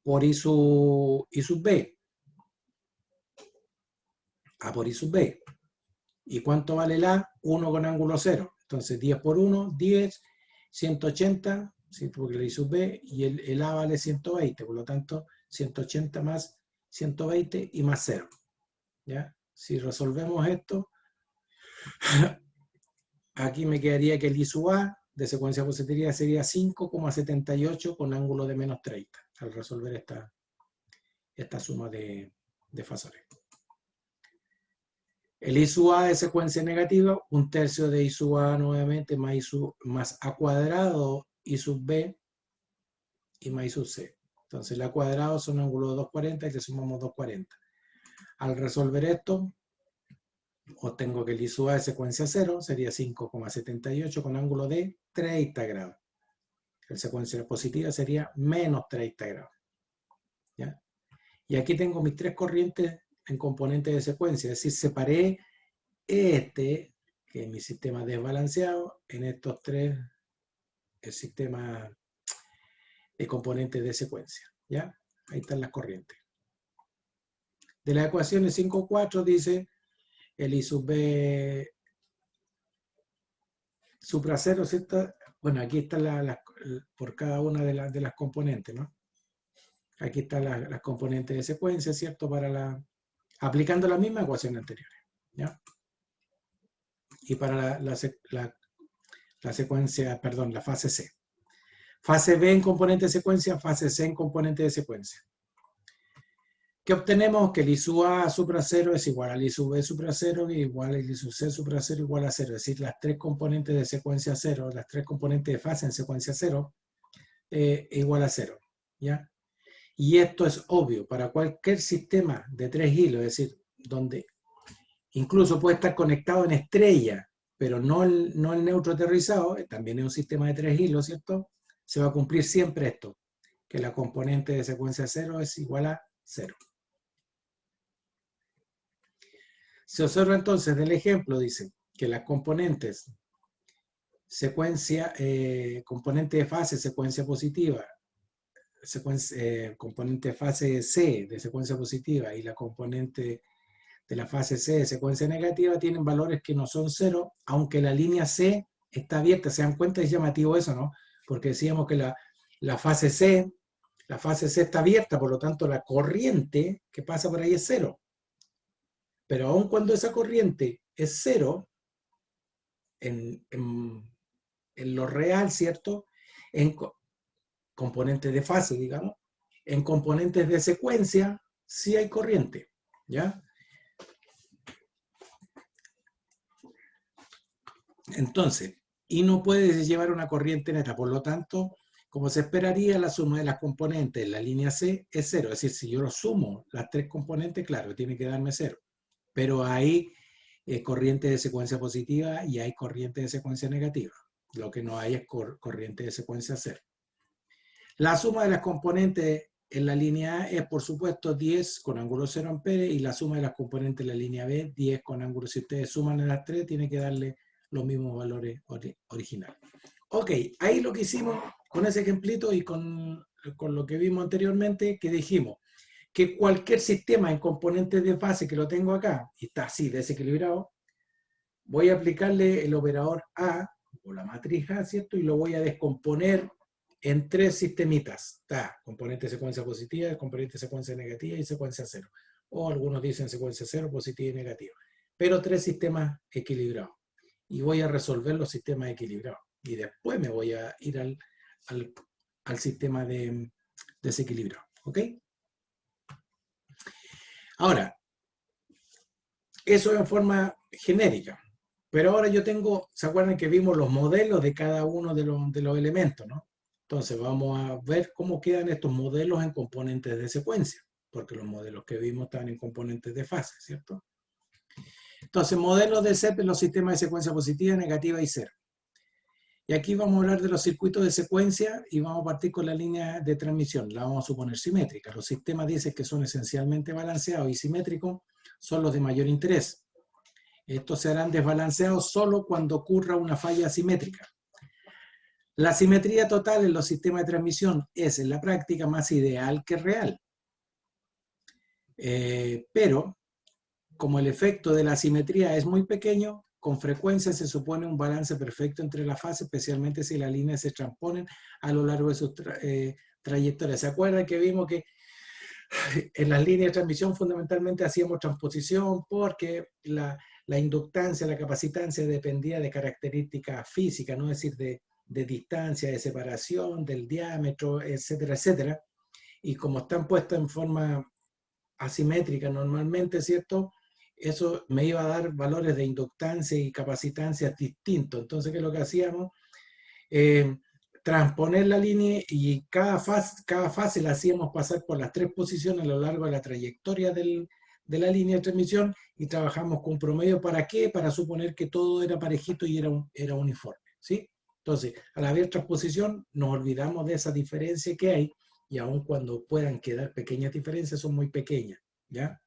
por I sub B. A por I sub B. ¿Y cuánto vale el A? 1 con ángulo 0. Entonces 10 por 1, 10, 180, ¿sí? Porque la I sub B, y el A vale 120, por lo tanto 180 más 120 y más 0. ¿Ya? Si resolvemos esto, aquí me quedaría que el I sub A de secuencia positiva sería 5,78 con ángulo de menos 30 al resolver esta suma de fasores. El I sub A de secuencia negativa, un tercio de I sub A nuevamente más A cuadrado I sub B y más I sub C. Entonces el A cuadrado son ángulos de 240 y le sumamos 240. Al resolver esto, obtengo que el I sub A de secuencia 0 sería 5,78 con ángulo de 30 grados. El secuencia positiva sería menos 30 grados. ¿Ya? Y aquí tengo mis tres corrientes en componentes de secuencia, es decir, separé que es mi sistema desbalanceado, en estos tres, el sistema de componentes de secuencia. ¿Ya? Ahí están las corrientes. De las ecuaciones 5,4 dice el I sub B supra 0, ¿cierto? Bueno, aquí está por cada una de las componentes, ¿no? Aquí están las componentes de secuencia, ¿cierto? Aplicando la misma ecuación anterior, ¿ya? Y para la secuencia, perdón, la fase C. Fase B en componente de secuencia, fase C en componente de secuencia. ¿Qué obtenemos? Que el I sub A supra 0 es igual al I sub B supra 0 igual al I sub C supra 0 igual a 0. Es decir, las tres componentes de secuencia 0, las tres componentes de fase en secuencia 0, igual a 0. ¿Ya? Y esto es obvio para cualquier sistema de 3 hilos, es decir, donde incluso puede estar conectado en estrella, pero no el neutro aterrizado, también es un sistema de 3 hilos, ¿cierto? Se va a cumplir siempre esto, que la componente de secuencia 0 es igual a 0. Se observa entonces del ejemplo, dice, que las componentes componente de fase, secuencia positiva, componente de fase C de secuencia positiva y la componente de la fase C de secuencia negativa tienen valores que no son 0, aunque la línea C está abierta. ¿Se dan cuenta? Es llamativo eso, ¿no? Porque decíamos que la fase C está abierta, por lo tanto la corriente que pasa por ahí es 0. Pero aun cuando esa corriente es 0, en lo real, ¿cierto? En componentes de fase, digamos, en componentes de secuencia sí hay corriente, ¿ya? Entonces, y no puedes llevar una corriente neta, por lo tanto, como se esperaría, la suma de las componentes en la línea C es 0. Es decir, si yo lo sumo las 3 componentes, claro, tiene que darme 0. Pero hay corriente de secuencia positiva y hay corriente de secuencia negativa. Lo que no hay es corriente de secuencia 0. La suma de las componentes en la línea A es, por supuesto, 10 con ángulo 0 amperes, y la suma de las componentes en la línea B, 10 con ángulo. Si ustedes suman a las 3, tiene que darle los mismos valores originales. Ok, ahí lo que hicimos con ese ejemplito y con lo que vimos anteriormente, que dijimos que cualquier sistema en componentes de fase que lo tengo acá, y está así desequilibrado, voy a aplicarle el operador A, o la matriz A, ¿cierto? Y lo voy a descomponer en 3 sistemitas. Está componente secuencia positiva, componente secuencia negativa y secuencia 0. O algunos dicen secuencia 0, positiva y negativa. Pero 3 sistemas equilibrados. Y voy a resolver los sistemas equilibrados. Y después me voy a ir al sistema de desequilibrado. ¿Ok? Ahora, eso en forma genérica. Pero ahora yo tengo, ¿se acuerdan que vimos los modelos de cada uno de los elementos, ¿no? Entonces vamos a ver cómo quedan estos modelos en componentes de secuencia, porque los modelos que vimos están en componentes de fase, ¿cierto? Entonces, modelos de CEP en los sistemas de secuencia positiva, negativa y 0. Y aquí vamos a hablar de los circuitos de secuencia y vamos a partir con la línea de transmisión. La vamos a suponer simétrica. Los sistemas dicen que son esencialmente balanceados y simétricos, son los de mayor interés. Estos serán desbalanceados solo cuando ocurra una falla asimétrica. La simetría total en los sistemas de transmisión es en la práctica más ideal que real. Pero, como el efecto de la simetría es muy pequeño, con frecuencia se supone un balance perfecto entre las fases, especialmente si las líneas se transponen a lo largo de sus trayectorias. ¿Se acuerdan que vimos que en las líneas de transmisión fundamentalmente hacíamos transposición porque la inductancia, la capacitancia dependía de características físicas, ¿no? Es decir, de distancia, de separación, del diámetro, etcétera, etcétera. Y como están puestas en forma asimétrica normalmente, ¿cierto? Eso me iba a dar valores de inductancia y capacitancia distintos. Entonces, ¿qué es lo que hacíamos? Transponer la línea, y cada fase la hacíamos pasar por las 3 posiciones a lo largo de la trayectoria de la línea de transmisión, y trabajamos con promedio. ¿Para qué? Para suponer que todo era parejito y era uniforme, ¿sí? Entonces, al haber transposición, nos olvidamos de esa diferencia que hay, y aun cuando puedan quedar pequeñas diferencias, son muy pequeñas, ¿ya?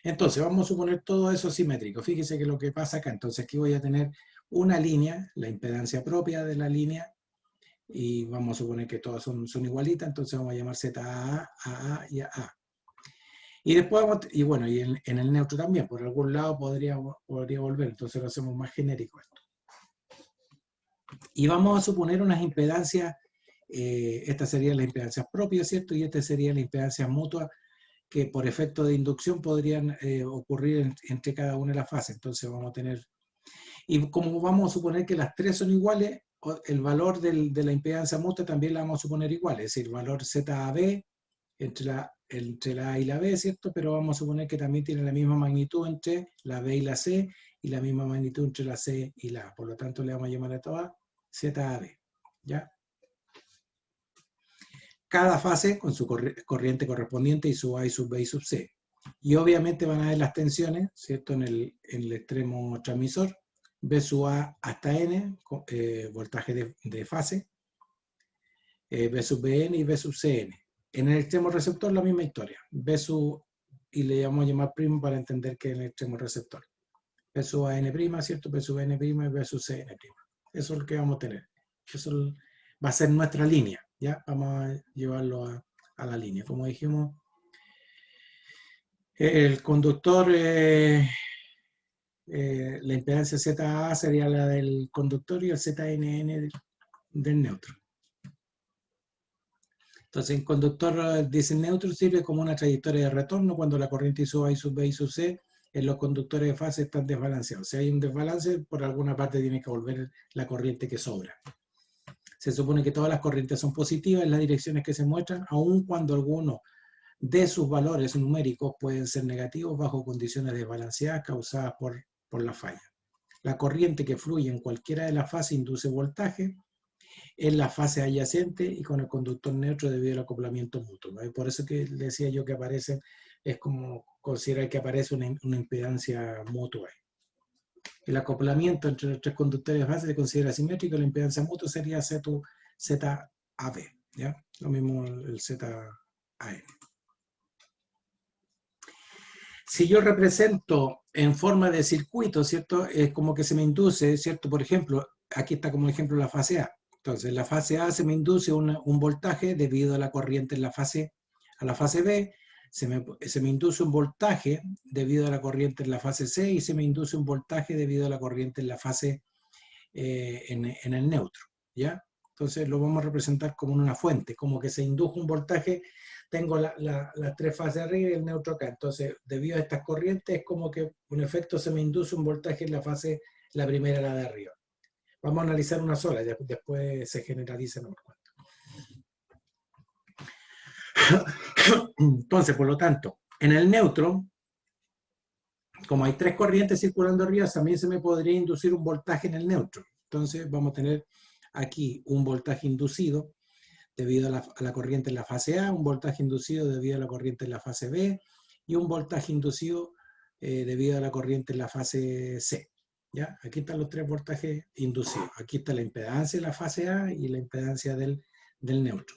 Entonces, vamos a suponer todo eso simétrico. Fíjese que lo que pasa acá, entonces aquí voy a tener una línea, la impedancia propia de la línea, y vamos a suponer que todas son igualitas, entonces vamos a llamar ZA, AA y AA. Y después vamos, y bueno, y en el neutro también, por algún lado podría volver, entonces lo hacemos más genérico esto. Y vamos a suponer unas impedancias, estas serían las impedancias propias, ¿cierto? Y estas serían las impedancias mutuas, que por efecto de inducción podrían ocurrir entre cada una de las fases. Entonces vamos a tener, y como vamos a suponer que las 3 son iguales, el valor de la impedancia mutua también la vamos a suponer igual, es decir, valor ZAB entre la A y la B, ¿cierto? Pero vamos a suponer que también tiene la misma magnitud entre la B y la C, y la misma magnitud entre la C y la A. Por lo tanto, le vamos a llamar a todas ZAB, ¿ya? cada fase con su corriente correspondiente y su A y sub B y sub C. Y obviamente van a ver las tensiones, ¿cierto? En el extremo transmisor, B sub A hasta N, voltaje de fase, B sub Bn y B sub Cn. En el extremo receptor la misma historia, B sub, y le vamos a llamar primo para entender que es en el extremo receptor. B sub An', ¿cierto? B sub N' y B sub Cn'. Eso es lo que vamos a tener. Eso va a ser nuestra línea, ¿ya? Vamos a llevarlo a la línea. Como dijimos, el conductor, la impedancia ZA sería la del conductor y el ZNN del neutro. Entonces, el conductor dice neutro sirve como una trayectoria de retorno cuando la corriente I sub A, I sub B, I sub C en los conductores de fase están desbalanceados. Si hay un desbalance, por alguna parte tiene que volver la corriente que sobra. Se supone que todas las corrientes son positivas en las direcciones que se muestran, aun cuando algunos de sus valores numéricos pueden ser negativos bajo condiciones desbalanceadas causadas por la falla. La corriente que fluye en cualquiera de las fases induce voltaje en la fase adyacente y con el conductor neutro debido al acoplamiento mutuo, ¿no? Por eso que decía yo que aparecen, es como considerar que aparece una impedancia mutua. El acoplamiento entre los tres conductores de fase se considera simétrico, la impedancia mutua sería ZAB, ¿ya? Lo mismo el ZAN. Si yo represento en forma de circuito, ¿cierto? Es como que se me induce, ¿cierto? Por ejemplo, aquí está como ejemplo la fase A. Entonces, en la fase A se me induce un voltaje debido a la corriente en la fase B, se me induce un voltaje debido a la corriente en la fase C y se me induce un voltaje debido a la corriente en la fase en el neutro, ¿ya? Entonces lo vamos a representar como una fuente, como que se indujo un voltaje, tengo las tres fases arriba y el neutro acá. Entonces, debido a estas corrientes, es como que un efecto se me induce un voltaje en la fase, la primera, la de arriba. Vamos a analizar una sola, después se generaliza, no me cuento. Entonces, por lo tanto, en el neutro, como hay tres corrientes circulando arriba, también se me podría inducir un voltaje en el neutro. Entonces, vamos a tener aquí un voltaje inducido debido a la corriente en la fase A, un voltaje inducido debido a la corriente en la fase B y un voltaje inducido debido a la corriente en la fase C. ¿Ya? Aquí están los tres voltajes inducidos. Aquí está la impedancia de la fase A y la impedancia del neutro.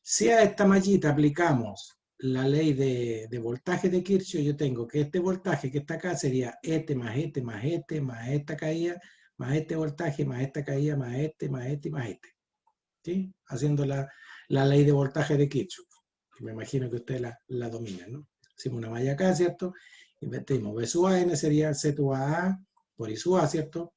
Si a esta mallita aplicamos la ley de voltaje de Kirchhoff, yo tengo que este voltaje que está acá sería este más este más este más esta caída, más este voltaje, más esta caída, más este, más este y más este. ¿Sí? Haciendo la ley de voltaje de Kirchhoff. Me imagino que ustedes la dominan, ¿no? Hicimos una malla acá, ¿cierto? Invertimos B sub AN sería Z A por I sub A, ¿cierto?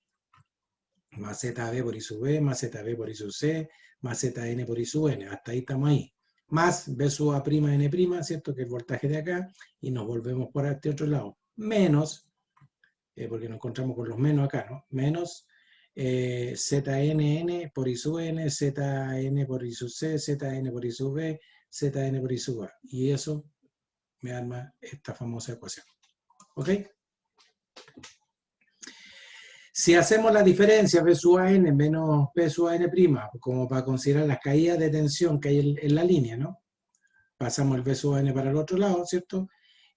Más ZB por I sub B, más ZB por I sub C, más ZN por I sub N. Hasta ahí estamos ahí. Más B sub A' N', ¿cierto? Que es el voltaje de acá. Y nos volvemos por este otro lado. Menos, porque nos encontramos con los menos acá, ¿no? Menos ZNN por I sub N, ZN por I sub C, ZN por I sub B, ZN por I sub A. Y eso me arma esta famosa ecuación. ¿Ok? Si hacemos la diferencia B sub AN menos P sub AN', como para considerar las caídas de tensión que hay en la línea, ¿no? Pasamos el B sub AN para el otro lado, ¿cierto?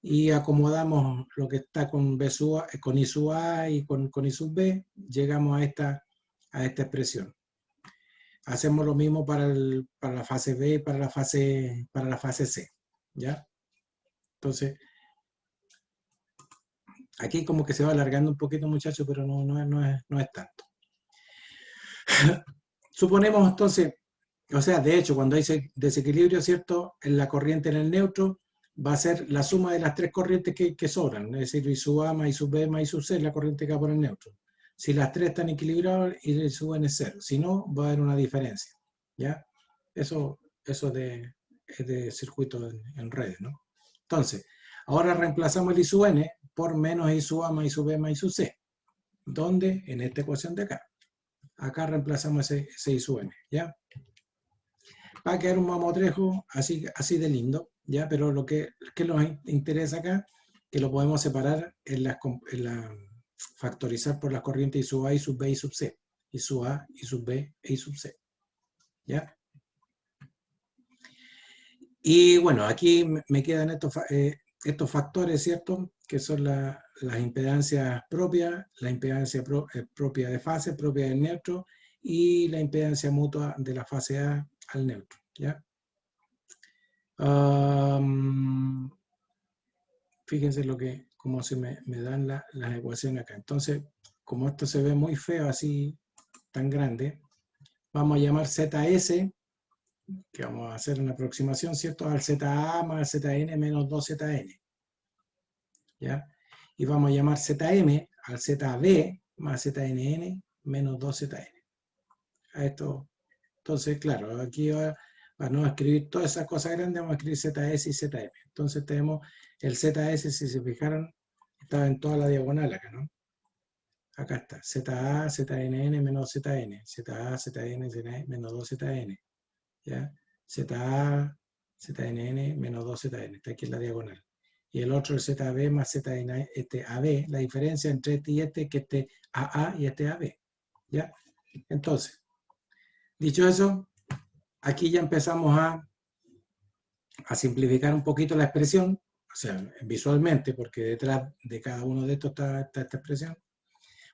Y acomodamos lo que está con B sub A, con I sub A y con I sub B, llegamos a esta expresión. Hacemos lo mismo para la fase B y para la fase C, ¿ya? Entonces, aquí como que se va alargando un poquito, muchachos, pero no es tanto. Suponemos entonces, o sea, de hecho, cuando hay desequilibrio, ¿cierto? En la corriente en el neutro va a ser la suma de las tres corrientes que sobran, es decir, I sub A más I sub B más I sub C es la corriente que va por el neutro. Si las tres están equilibradas, I sub N es cero. Si no, va a haber una diferencia, ¿ya? Eso es de circuito en redes, ¿no? Entonces, ahora reemplazamos el I sub N por menos I sub A más I sub B más I sub C. ¿Dónde? En esta ecuación de acá. Acá reemplazamos ese I sub N, ¿ya? Va a quedar un mamotrejo así de lindo, ¿ya? Pero lo que nos interesa acá, que lo podemos separar factorizar por las corrientes I sub A, I sub B, I sub C. I sub A, I sub B e I sub C. ¿Ya? Y bueno, aquí me quedan estos factores, ¿cierto? Que son las impedancias propias, la impedancia propia de fase, propia del neutro, y la impedancia mutua de la fase A al neutro, ¿ya? Fíjense cómo se me dan las ecuaciones acá. Entonces, como esto se ve muy feo, así, tan grande, vamos a llamar ZS, que vamos a hacer una aproximación, ¿cierto? Al ZA más ZN menos 2ZN, ¿ya? Y vamos a llamar ZM al ZB más ZNN menos 2ZN. A esto, entonces, claro, aquí para no escribir todas esas cosas grandes, vamos a escribir ZS y ZM. Entonces tenemos el ZS, si se fijaron, estaba en toda la diagonal acá, ¿no? Acá está, ZA, ZNN menos ZN, ZA, ZN, ZN menos 2ZN, ¿ya? ZA, ZNN menos 2ZN, está aquí en la diagonal. Y el otro es ZB más ZN, este AB, la diferencia entre este y este, que este AA y este AB, ¿ya? Entonces, dicho eso, aquí ya empezamos a simplificar un poquito la expresión, o sea, visualmente, porque detrás de cada uno de estos está esta expresión.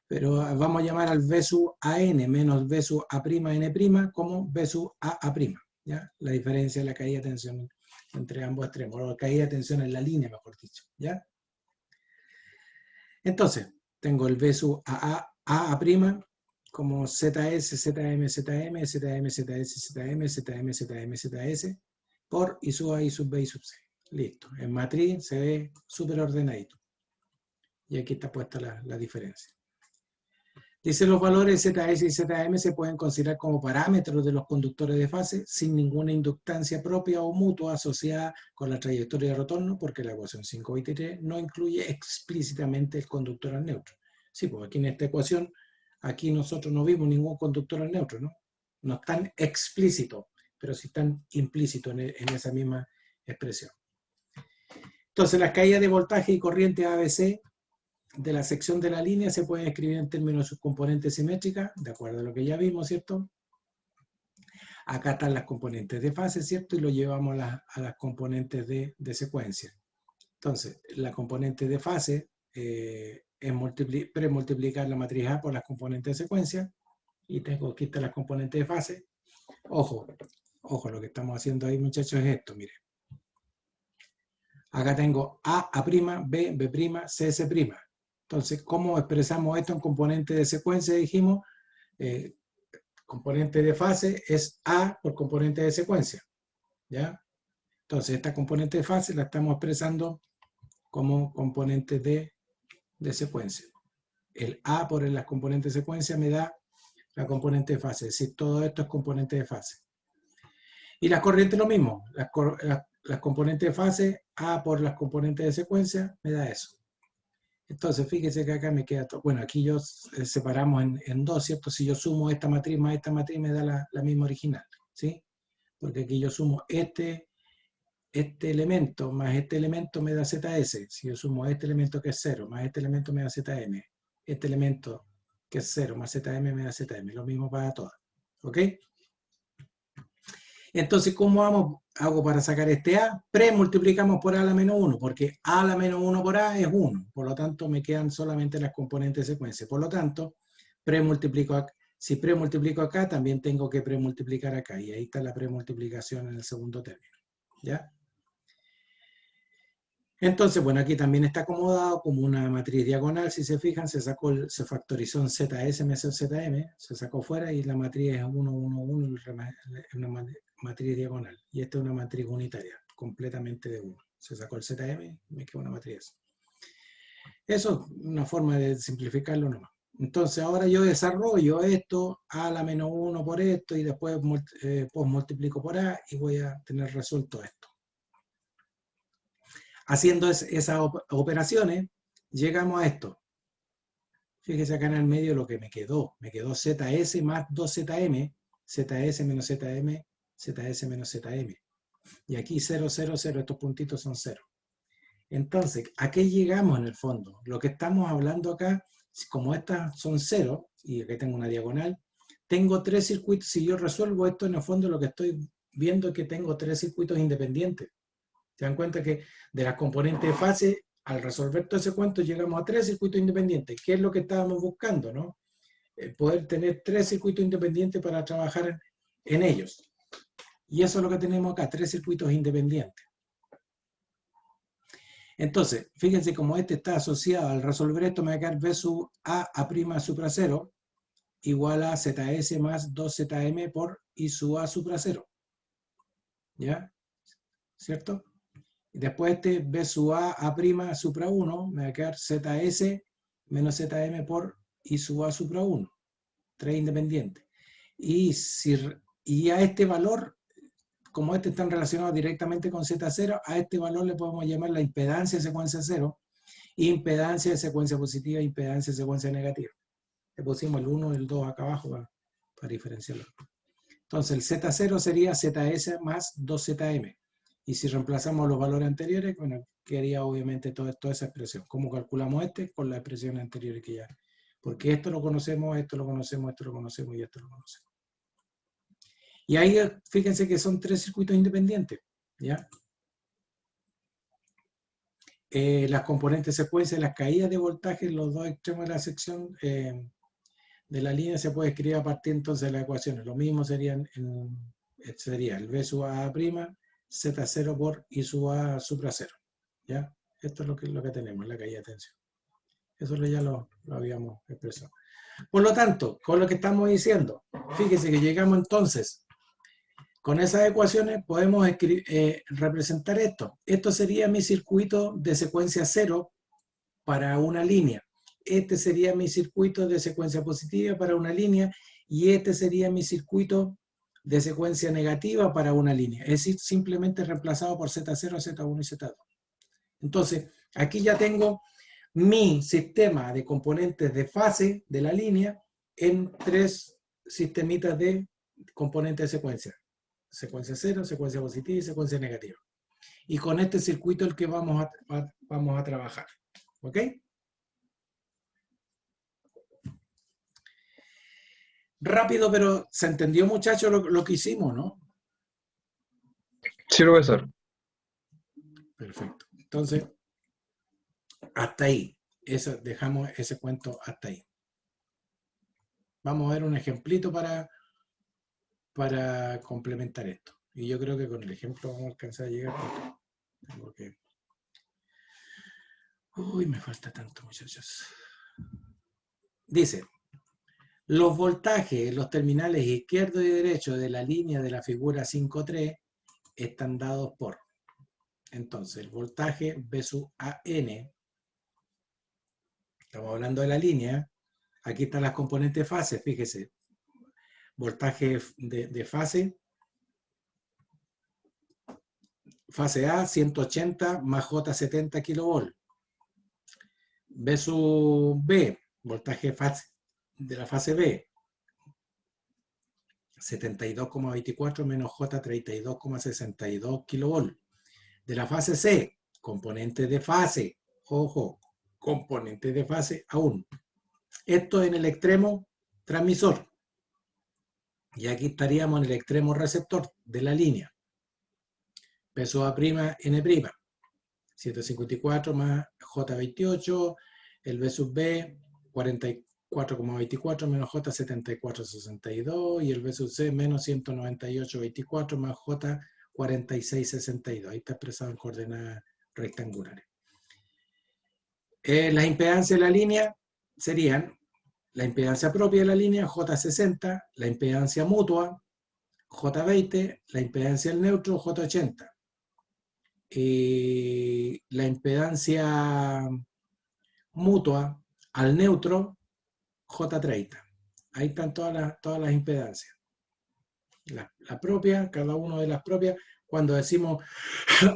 Pero vamos a llamar al V sub AN menos V sub A'N' como V sub AA', ¿ya? La diferencia de la caída de tensión entre ambos extremos, o la caída de tensión en la línea, mejor dicho, ¿ya? Entonces, tengo el V sub AA' como ZS, ZM, ZM, ZM, ZS, ZM, ZM, ZM, ZS, por I sub A, I sub B, I sub C. Listo. En matriz se ve súper ordenadito. Y aquí está puesta la diferencia. Dice, los valores ZS y ZM se pueden considerar como parámetros de los conductores de fase sin ninguna inductancia propia o mutua asociada con la trayectoria de retorno, porque la ecuación 523 no incluye explícitamente el conductor al neutro. Sí, pues aquí en esta ecuación, aquí nosotros no vimos ningún conductor al neutro, ¿no? No están explícitos, pero sí están implícitos en esa misma expresión. Entonces, las caídas de voltaje y corriente ABC de la sección de la línea se pueden escribir en términos de sus componentes simétricas, de acuerdo a lo que ya vimos, ¿cierto? Acá están las componentes de fase, ¿cierto? Y lo llevamos a las componentes de secuencia. Entonces, la componente de fase es premultiplicar la matriz A por las componentes de secuencia, y tengo aquí están las componentes de fase. Ojo, lo que estamos haciendo ahí, muchachos, es esto, miren. Acá tengo A', B, B', C, C'. Entonces, ¿cómo expresamos esto en componente de secuencia? Dijimos, componente de fase es A por componente de secuencia, ¿ya? Entonces, esta componente de fase la estamos expresando como componente de secuencia. El A por las componentes de secuencia me da la componente de fase, es decir, todo esto es componente de fase. Y las corrientes lo mismo, las componentes de fase, A por las componentes de secuencia, me da eso. Entonces, fíjese que acá me queda todo. Bueno, aquí yo separamos en dos, ¿cierto? Si yo sumo esta matriz más esta matriz, me da la misma original, ¿sí? Porque aquí yo sumo este elemento más este elemento me da ZS. Si yo sumo este elemento que es 0 más este elemento me da ZM. Este elemento que es 0 más ZM me da ZM. Lo mismo para todas, ¿ok? Entonces, ¿cómo hago para sacar este A? Premultiplicamos por A a la menos 1, porque A a la menos 1 por A es 1. Por lo tanto, me quedan solamente las componentes de secuencia. Por lo tanto, si premultiplico acá, también tengo que premultiplicar acá. Y ahí está la premultiplicación en el segundo término, ¿ya? Entonces, bueno, aquí también está acomodado como una matriz diagonal. Si se fijan, se factorizó en ZS menos ZM, se sacó fuera y la matriz es 1, 1, 1, es una matriz diagonal. Y esta es una matriz unitaria, completamente de 1. Se sacó el ZM, me queda una matriz. Eso es una forma de simplificarlo nomás. Entonces, ahora yo desarrollo esto, A a la menos 1 por esto, y después multiplico por A y voy a tener resuelto esto. Haciendo esas operaciones, llegamos a esto. Fíjese acá en el medio lo que me quedó. Me quedó ZS más 2ZM, ZS menos ZM, ZS menos ZM. Y aquí 0, 0, 0, estos puntitos son 0. Entonces, ¿a qué llegamos en el fondo? Lo que estamos hablando acá, como estas son 0, y aquí tengo una diagonal, tengo 3 circuitos. Si yo resuelvo esto, en el fondo lo que estoy viendo que tengo 3 circuitos independientes. Se dan cuenta que de las componentes de fase, al resolver todo ese cuento, llegamos a 3 circuitos independientes. ¿Qué es lo que estábamos buscando, no? Poder tener 3 circuitos independientes para trabajar en ellos. Y eso es lo que tenemos acá, 3 circuitos independientes. Entonces, fíjense como este está asociado, al resolver esto me va a quedar B sub A' supra 0 igual a ZS más 2ZM por I sub A supra 0. ¿Ya? ¿Cierto? Y después este B sub A' supra 1 me va a quedar ZS menos ZM por I sub A supra 1. 3 independientes. Y a este valor, como este están relacionados directamente con Z0, a este valor le podemos llamar la impedancia de secuencia 0, impedancia de secuencia positiva, impedancia de secuencia negativa. Le pusimos el 1 y el 2 acá abajo para diferenciarlo. Entonces el Z0 sería ZS más 2ZM. Y si reemplazamos los valores anteriores, bueno, quedaría obviamente toda esa expresión. ¿Cómo calculamos este? Con las expresiones anteriores que ya. Porque esto lo conocemos, esto lo conocemos, esto lo conocemos y esto lo conocemos. Y ahí fíjense que son 3 circuitos independientes, ¿ya? Las componentes secuencia, las caídas de voltaje en los dos extremos de la sección de la línea se puede escribir a partir entonces de las ecuaciones. Lo mismo sería el B sub A', Z0 por I sub A supra 0, ¿ya? Esto es lo que tenemos, la caída de tensión. Eso ya lo habíamos expresado. Por lo tanto, con lo que estamos diciendo, fíjense que llegamos entonces, con esas ecuaciones podemos representar esto. Esto sería mi circuito de secuencia 0 para una línea. Este sería mi circuito de secuencia positiva para una línea y este sería mi circuito de secuencia negativa para una línea. Es decir, simplemente reemplazado por Z0, Z1 y Z2. Entonces, aquí ya tengo mi sistema de componentes de fase de la línea en 3 sistemitas de componentes de secuencia. Secuencia 0, secuencia positiva y secuencia negativa. Y con este circuito el que vamos a trabajar. ¿Ok? Rápido, pero se entendió, muchachos, lo que hicimos, ¿no? Sí, profesor. Perfecto. Entonces, hasta ahí. Dejamos ese cuento hasta ahí. Vamos a ver un ejemplito para complementar esto. Y yo creo que con el ejemplo vamos a alcanzar a llegar. Tengo que... Uy, me falta tanto, muchachos. Dice, los voltajes en los terminales izquierdo y derecho de la línea de la figura 5.3 están dados por... Entonces, el voltaje V sub AN, estamos hablando de la línea, aquí están las componentes fase, fíjese, voltaje de fase A 180 más J 70 kV, V sub B, voltaje de la fase B, 72,24 menos J 32,62 kV. De la fase C, componentes de fase, ojo, componentes de fase aún. Esto en el extremo transmisor. Y aquí estaríamos en el extremo receptor de la línea. P sub A', N', 154 más J28, el B sub B, 44,24 menos J 74,62 y el B sub C menos 198,24 más J 46,62. Ahí está expresado en coordenadas rectangulares. Las impedancias de la línea serían la impedancia propia de la línea, J60, la impedancia mutua, J20, la impedancia del neutro, J80. La impedancia mutua al neutro, J30. Ahí están todas las impedancias. La propia, cada una de las propias. Cuando decimos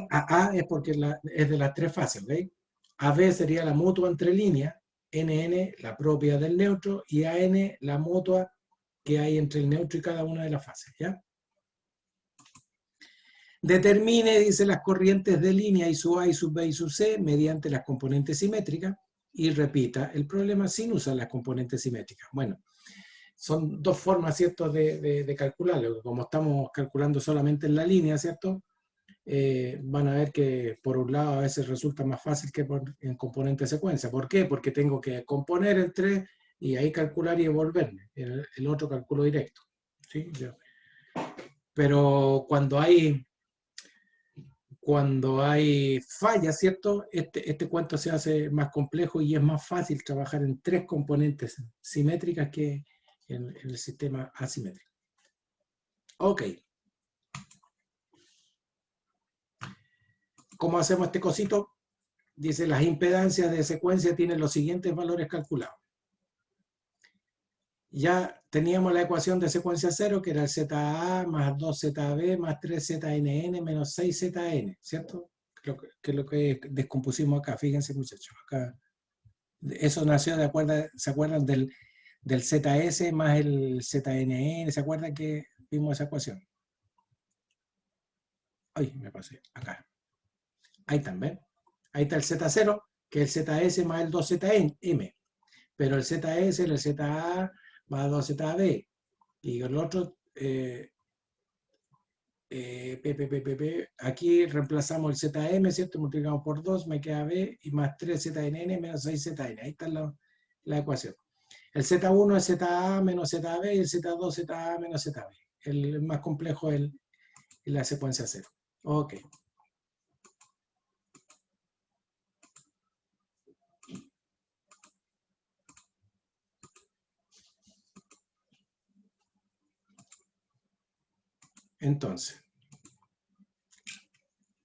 AA es porque es de las 3 fases, ¿veis? AB sería la mutua entre líneas, NN la propia del neutro y AN la mutua que hay entre el neutro y cada una de las fases, ¿ya? Determine, dice, las corrientes de línea I sub A, I sub B, I sub C mediante las componentes simétricas y repita el problema sin usar las componentes simétricas. Bueno, son dos formas, ¿cierto?, de calcularlo. Como estamos calculando solamente en la línea, ¿cierto? Van a ver que por un lado a veces resulta más fácil que en componente de secuencia. ¿Por qué? Porque tengo que componer el 3 y ahí calcular y devolverme. El otro cálculo directo. ¿Sí? Pero cuando hay fallas, ¿cierto? Este cuento se hace más complejo y es más fácil trabajar en 3 componentes simétricas que en el sistema asimétrico. Ok. ¿Cómo hacemos este cosito? Dice, las impedancias de secuencia tienen los siguientes valores calculados. Ya teníamos la ecuación de secuencia 0, que era el ZA más 2ZB más 3ZNN menos 6ZN, ¿cierto? Que es lo que descompusimos acá. Fíjense, muchachos, acá. Eso nació de acuerdo, ¿se acuerdan del ZS más el ZNN? ¿Se acuerdan que vimos esa ecuación? Ay, me pasé, acá. Ahí también. Ahí está el Z0, que es el ZS más el 2ZM. Pero el ZS, el ZA más 2ZB. Y el otro, aquí reemplazamos el ZM, ¿cierto? Multiplicamos por 2, me queda B, y más 3ZNN menos 6ZN. Ahí está la ecuación. El Z1 es ZA menos ZB y el Z2 ZA menos ZB. El más complejo es la secuencia 0. Ok. Entonces,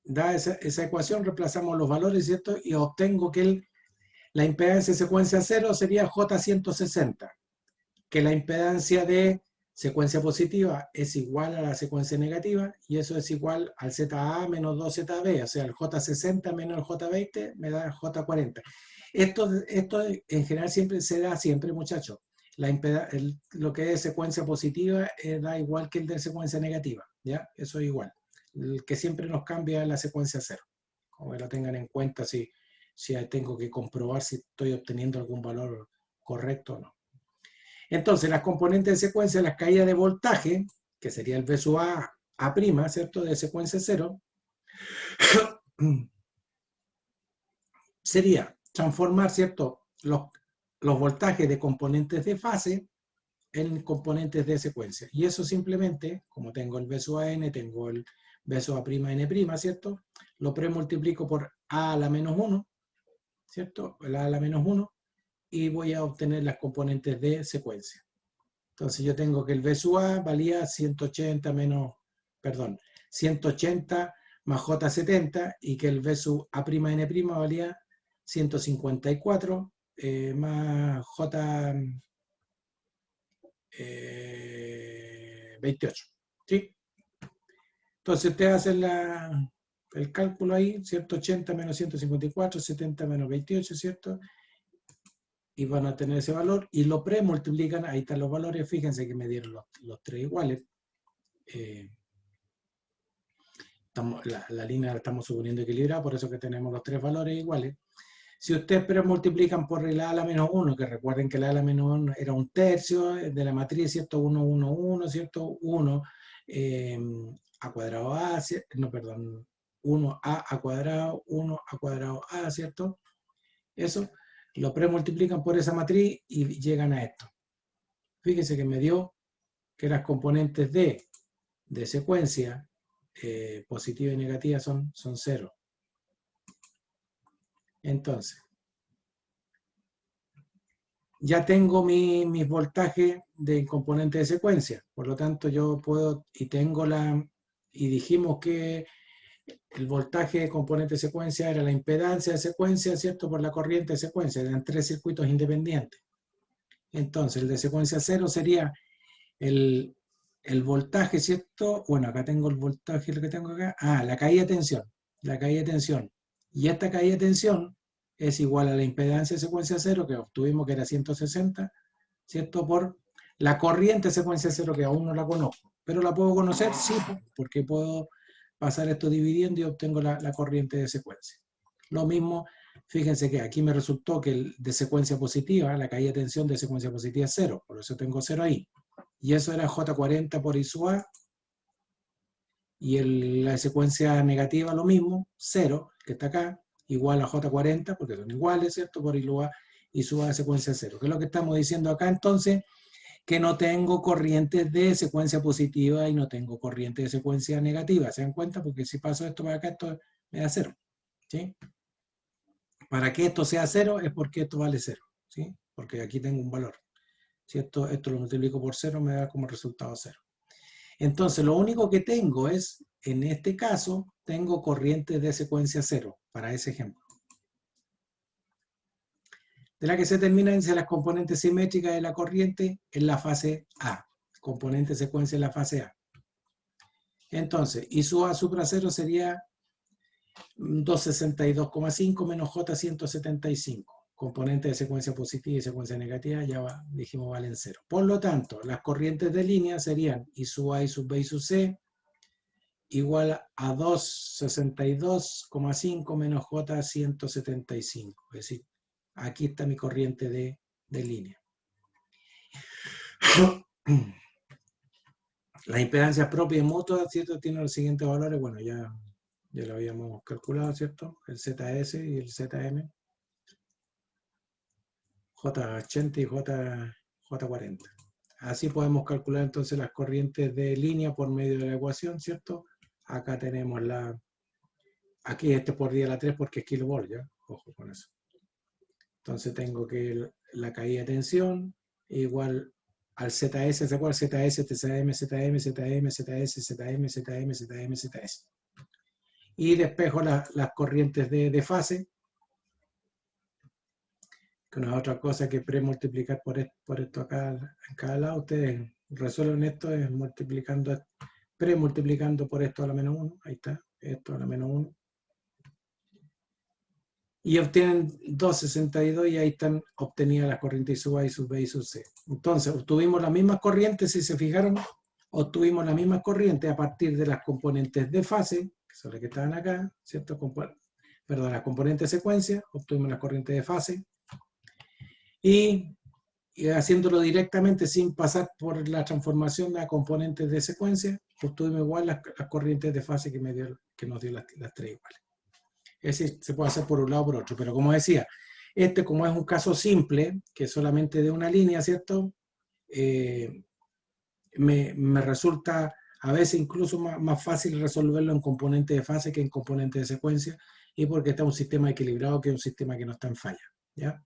da esa ecuación, reemplazamos los valores, ¿cierto? Y obtengo que la impedancia de secuencia 0 sería J160, que la impedancia de secuencia positiva es igual a la secuencia negativa, y eso es igual al ZA menos 2ZB, o sea, el J60 menos el J20 me da J40. Esto en general siempre se da siempre, muchachos. Lo que es secuencia positiva da igual que el de secuencia negativa, ¿ya? Eso es igual. El que siempre nos cambia es la secuencia 0. Como que lo tengan en cuenta si tengo que comprobar si estoy obteniendo algún valor correcto o no. Entonces, las componentes de secuencia, las caídas de voltaje, que sería el V sub A', ¿cierto?, de secuencia 0, sería transformar, ¿cierto?, los voltajes de componentes de fase en componentes de secuencia. Y eso simplemente, como tengo el V sub AN, tengo el V sub A'N', ¿cierto?, lo premultiplico por A a la menos 1, ¿cierto?, el A a la menos 1, y voy a obtener las componentes de secuencia. Entonces yo tengo que el V sub A valía 180 más J70, y que el V sub A'N' valía 154 más J28. ¿Sí? Entonces ustedes hacen el cálculo ahí, 180 menos 154, 70 menos 28, ¿cierto? Y van a tener ese valor, y lo premultiplican, ahí están los valores, fíjense que me dieron los 3 iguales. La línea la estamos suponiendo equilibrada, por eso que tenemos los 3 valores iguales. Si ustedes premultiplican por el A a la menos 1, que recuerden que el A a la menos 1 era un tercio de la matriz, ¿cierto? 1, 1, 1, ¿cierto? 1 a cuadrado A, no, perdón, 1A cuadrado, 1A cuadrado A, ¿cierto? Eso lo premultiplican por esa matriz y llegan a esto. Fíjense que me dio que las componentes de secuencia positiva y negativa son 0. Entonces, ya tengo mis voltajes de componente de secuencia. Por lo tanto, yo puedo, y dijimos que el voltaje de componente de secuencia era la impedancia de secuencia, ¿cierto?, por la corriente de secuencia. Eran 3 circuitos independientes. Entonces, el de secuencia 0 sería el voltaje, ¿cierto? Bueno, acá tengo el voltaje, lo que tengo acá. La caída de tensión. La caída de tensión. Y esta caída de tensión es igual a la impedancia de secuencia 0, que obtuvimos que era 160, ¿cierto? Por la corriente de secuencia 0, que aún no la conozco. Pero la puedo conocer, sí, porque puedo pasar esto dividiendo y obtengo la corriente de secuencia. Lo mismo, Fíjense que aquí me resultó que el de secuencia positiva, la caída de tensión de secuencia positiva es 0, por eso tengo 0 ahí. Y eso era J40 por I sub A, y la secuencia negativa lo mismo, 0, que está acá, igual a J40, porque son iguales, ¿cierto? Por I sub A de secuencia 0. ¿Qué es lo que estamos diciendo acá entonces? Que no tengo corrientes de secuencia positiva y no tengo corrientes de secuencia negativa. ¿Se dan cuenta? Porque si paso esto para acá, esto me da 0. ¿Sí? Para que esto sea 0 es porque esto vale 0. ¿Sí? Porque aquí tengo un valor. Si esto lo multiplico por 0, me da como resultado 0. Entonces, lo único que tengo es, en este caso, tengo corrientes de secuencia 0, para ese ejemplo. De la que se determinan las componentes simétricas de la corriente en la fase A. Componente secuencia en la fase A. Entonces, I sub A supra 0 sería 262,5 menos J175. Componentes de secuencia positiva y secuencia negativa, ya dijimos valen 0. Por lo tanto, las corrientes de línea serían I sub A, I sub B, I sub C, igual a 262,5 menos J175. Es decir, aquí está mi corriente de línea. Las impedancias propias y mutuas, ¿cierto? Tienen los siguientes valores. Bueno, ya lo habíamos calculado, ¿cierto? El ZS y el ZM. J80 y J40. Así podemos calcular entonces las corrientes de línea por medio de la ecuación, ¿cierto? Acá tenemos aquí este por 10 a la 3 porque es kilovolt, ¿ya? Ojo con eso. Entonces tengo que la caída de tensión igual al ZS, ¿se acuerdan? ZS, TZM, ZM, ZM, ZS, ZM, ZM, ZM, ZS. Y despejo las corrientes de fase, que no es otra cosa que premultiplicar por esto acá en cada lado. Ustedes resuelven esto es premultiplicando por esto a la menos 1. Ahí está, esto a la menos 1. Y obtienen 262 y ahí están obtenidas las corrientes I sub A, I sub B, I sub C. Entonces, obtuvimos las mismas corrientes, si se fijaron, obtuvimos las mismas corrientes a partir de las componentes de fase, que son las que estaban acá, ¿cierto? Perdón, las componentes de secuencia, obtuvimos las corrientes de fase, y haciéndolo directamente sin pasar por la transformación a componentes de secuencia, obtuvimos igual las corrientes de fase que nos dio las 3 iguales. Es decir, se puede hacer por un lado o por otro, pero como decía, como es un caso simple, que es solamente de una línea, ¿cierto? Me resulta a veces incluso más fácil resolverlo en componentes de fase que en componentes de secuencia, y porque está un sistema equilibrado que es un sistema que no está en falla, ¿ya?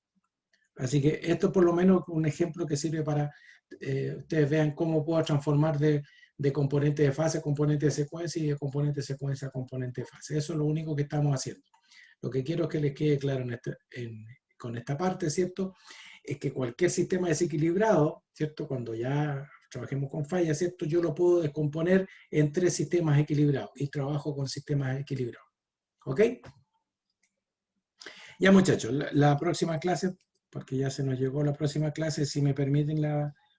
Así que esto es por lo menos un ejemplo que sirve para ustedes vean cómo puedo transformar de componente de fase a componente de secuencia y de componente de secuencia a componente de fase. Eso es lo único que estamos haciendo. Lo que quiero es que les quede claro con esta parte, ¿cierto? Es que cualquier sistema desequilibrado, ¿cierto? Cuando ya trabajemos con fallas, ¿cierto? Yo lo puedo descomponer en 3 sistemas equilibrados y trabajo con sistemas equilibrados. ¿Ok? Ya, muchachos, la próxima clase, porque ya se nos llegó la próxima clase, si me permiten,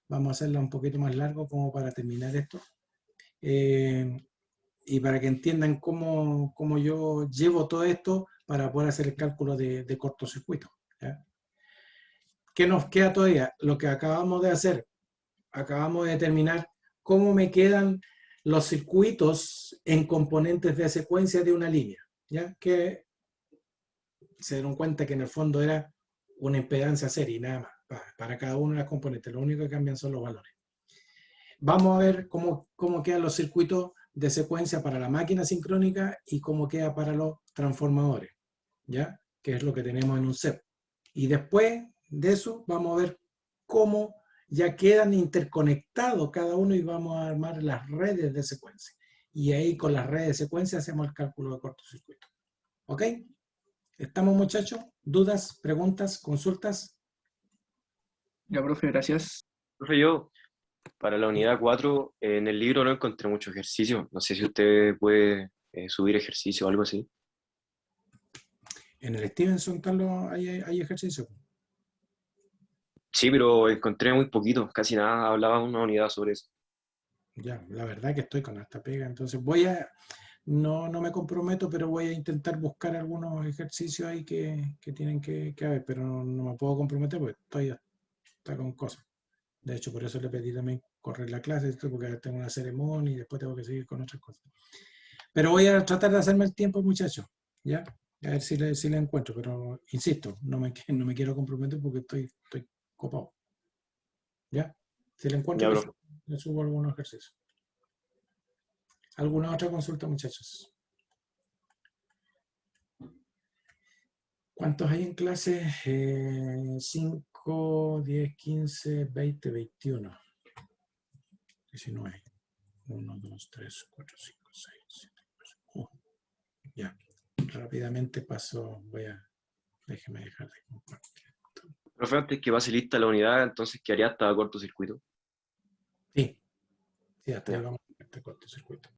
vamos a hacerla un poquito más largo como para terminar esto. Y para que entiendan cómo yo llevo todo esto para poder hacer el cálculo de cortocircuito. ¿Ya? ¿Qué nos queda todavía? Lo que acabamos de hacer. Acabamos de determinar cómo me quedan los circuitos en componentes de secuencia de una línea. ¿Ya? Que se dieron cuenta que en el fondo era una impedancia serie, nada más, para cada una de las componentes. Lo único que cambian son los valores. Vamos a ver cómo quedan los circuitos de secuencia para la máquina sincrónica y cómo queda para los transformadores, ¿ya? Que es lo que tenemos en un CEP. Y después de eso vamos a ver cómo ya quedan interconectados cada uno y vamos a armar las redes de secuencia. Y ahí con las redes de secuencia hacemos el cálculo de cortocircuito. ¿Ok? ¿Estamos, muchachos? ¿Dudas, preguntas, consultas? Ya, profe, gracias. Profe, yo para la unidad 4 en el libro no encontré mucho ejercicio. No sé si usted puede subir ejercicio o algo así. En el Stevenson, Carlos, hay ejercicio. Sí, pero encontré muy poquito, casi nada hablaba una unidad sobre eso. Ya, la verdad que estoy con esta pega, entonces voy a no me comprometo, pero voy a intentar buscar algunos ejercicios ahí que tienen que haber, pero no me puedo comprometer porque está con cosas. De hecho, por eso le pedí también correr la clase, porque tengo una ceremonia y después tengo que seguir con otras cosas. Pero voy a tratar de hacerme el tiempo, muchachos, ¿ya? A ver si le encuentro, pero insisto, no me quiero comprometer porque estoy copado. ¿Ya? Si le encuentro, Ya, profe. le subo algunos ejercicios. ¿Alguna otra consulta, muchachos? ¿Cuántos hay en clase? 5, 10, 15, 20, 21, 19. 1, 2, 3, 4, 5, 6, 7, 8. Ya. Rápidamente paso. Déjeme dejar de compartir. Profe, antes que pase lista la unidad, entonces quedaría hasta cortocircuito. Sí, hasta ahí Ya. vamos a este cortocircuito.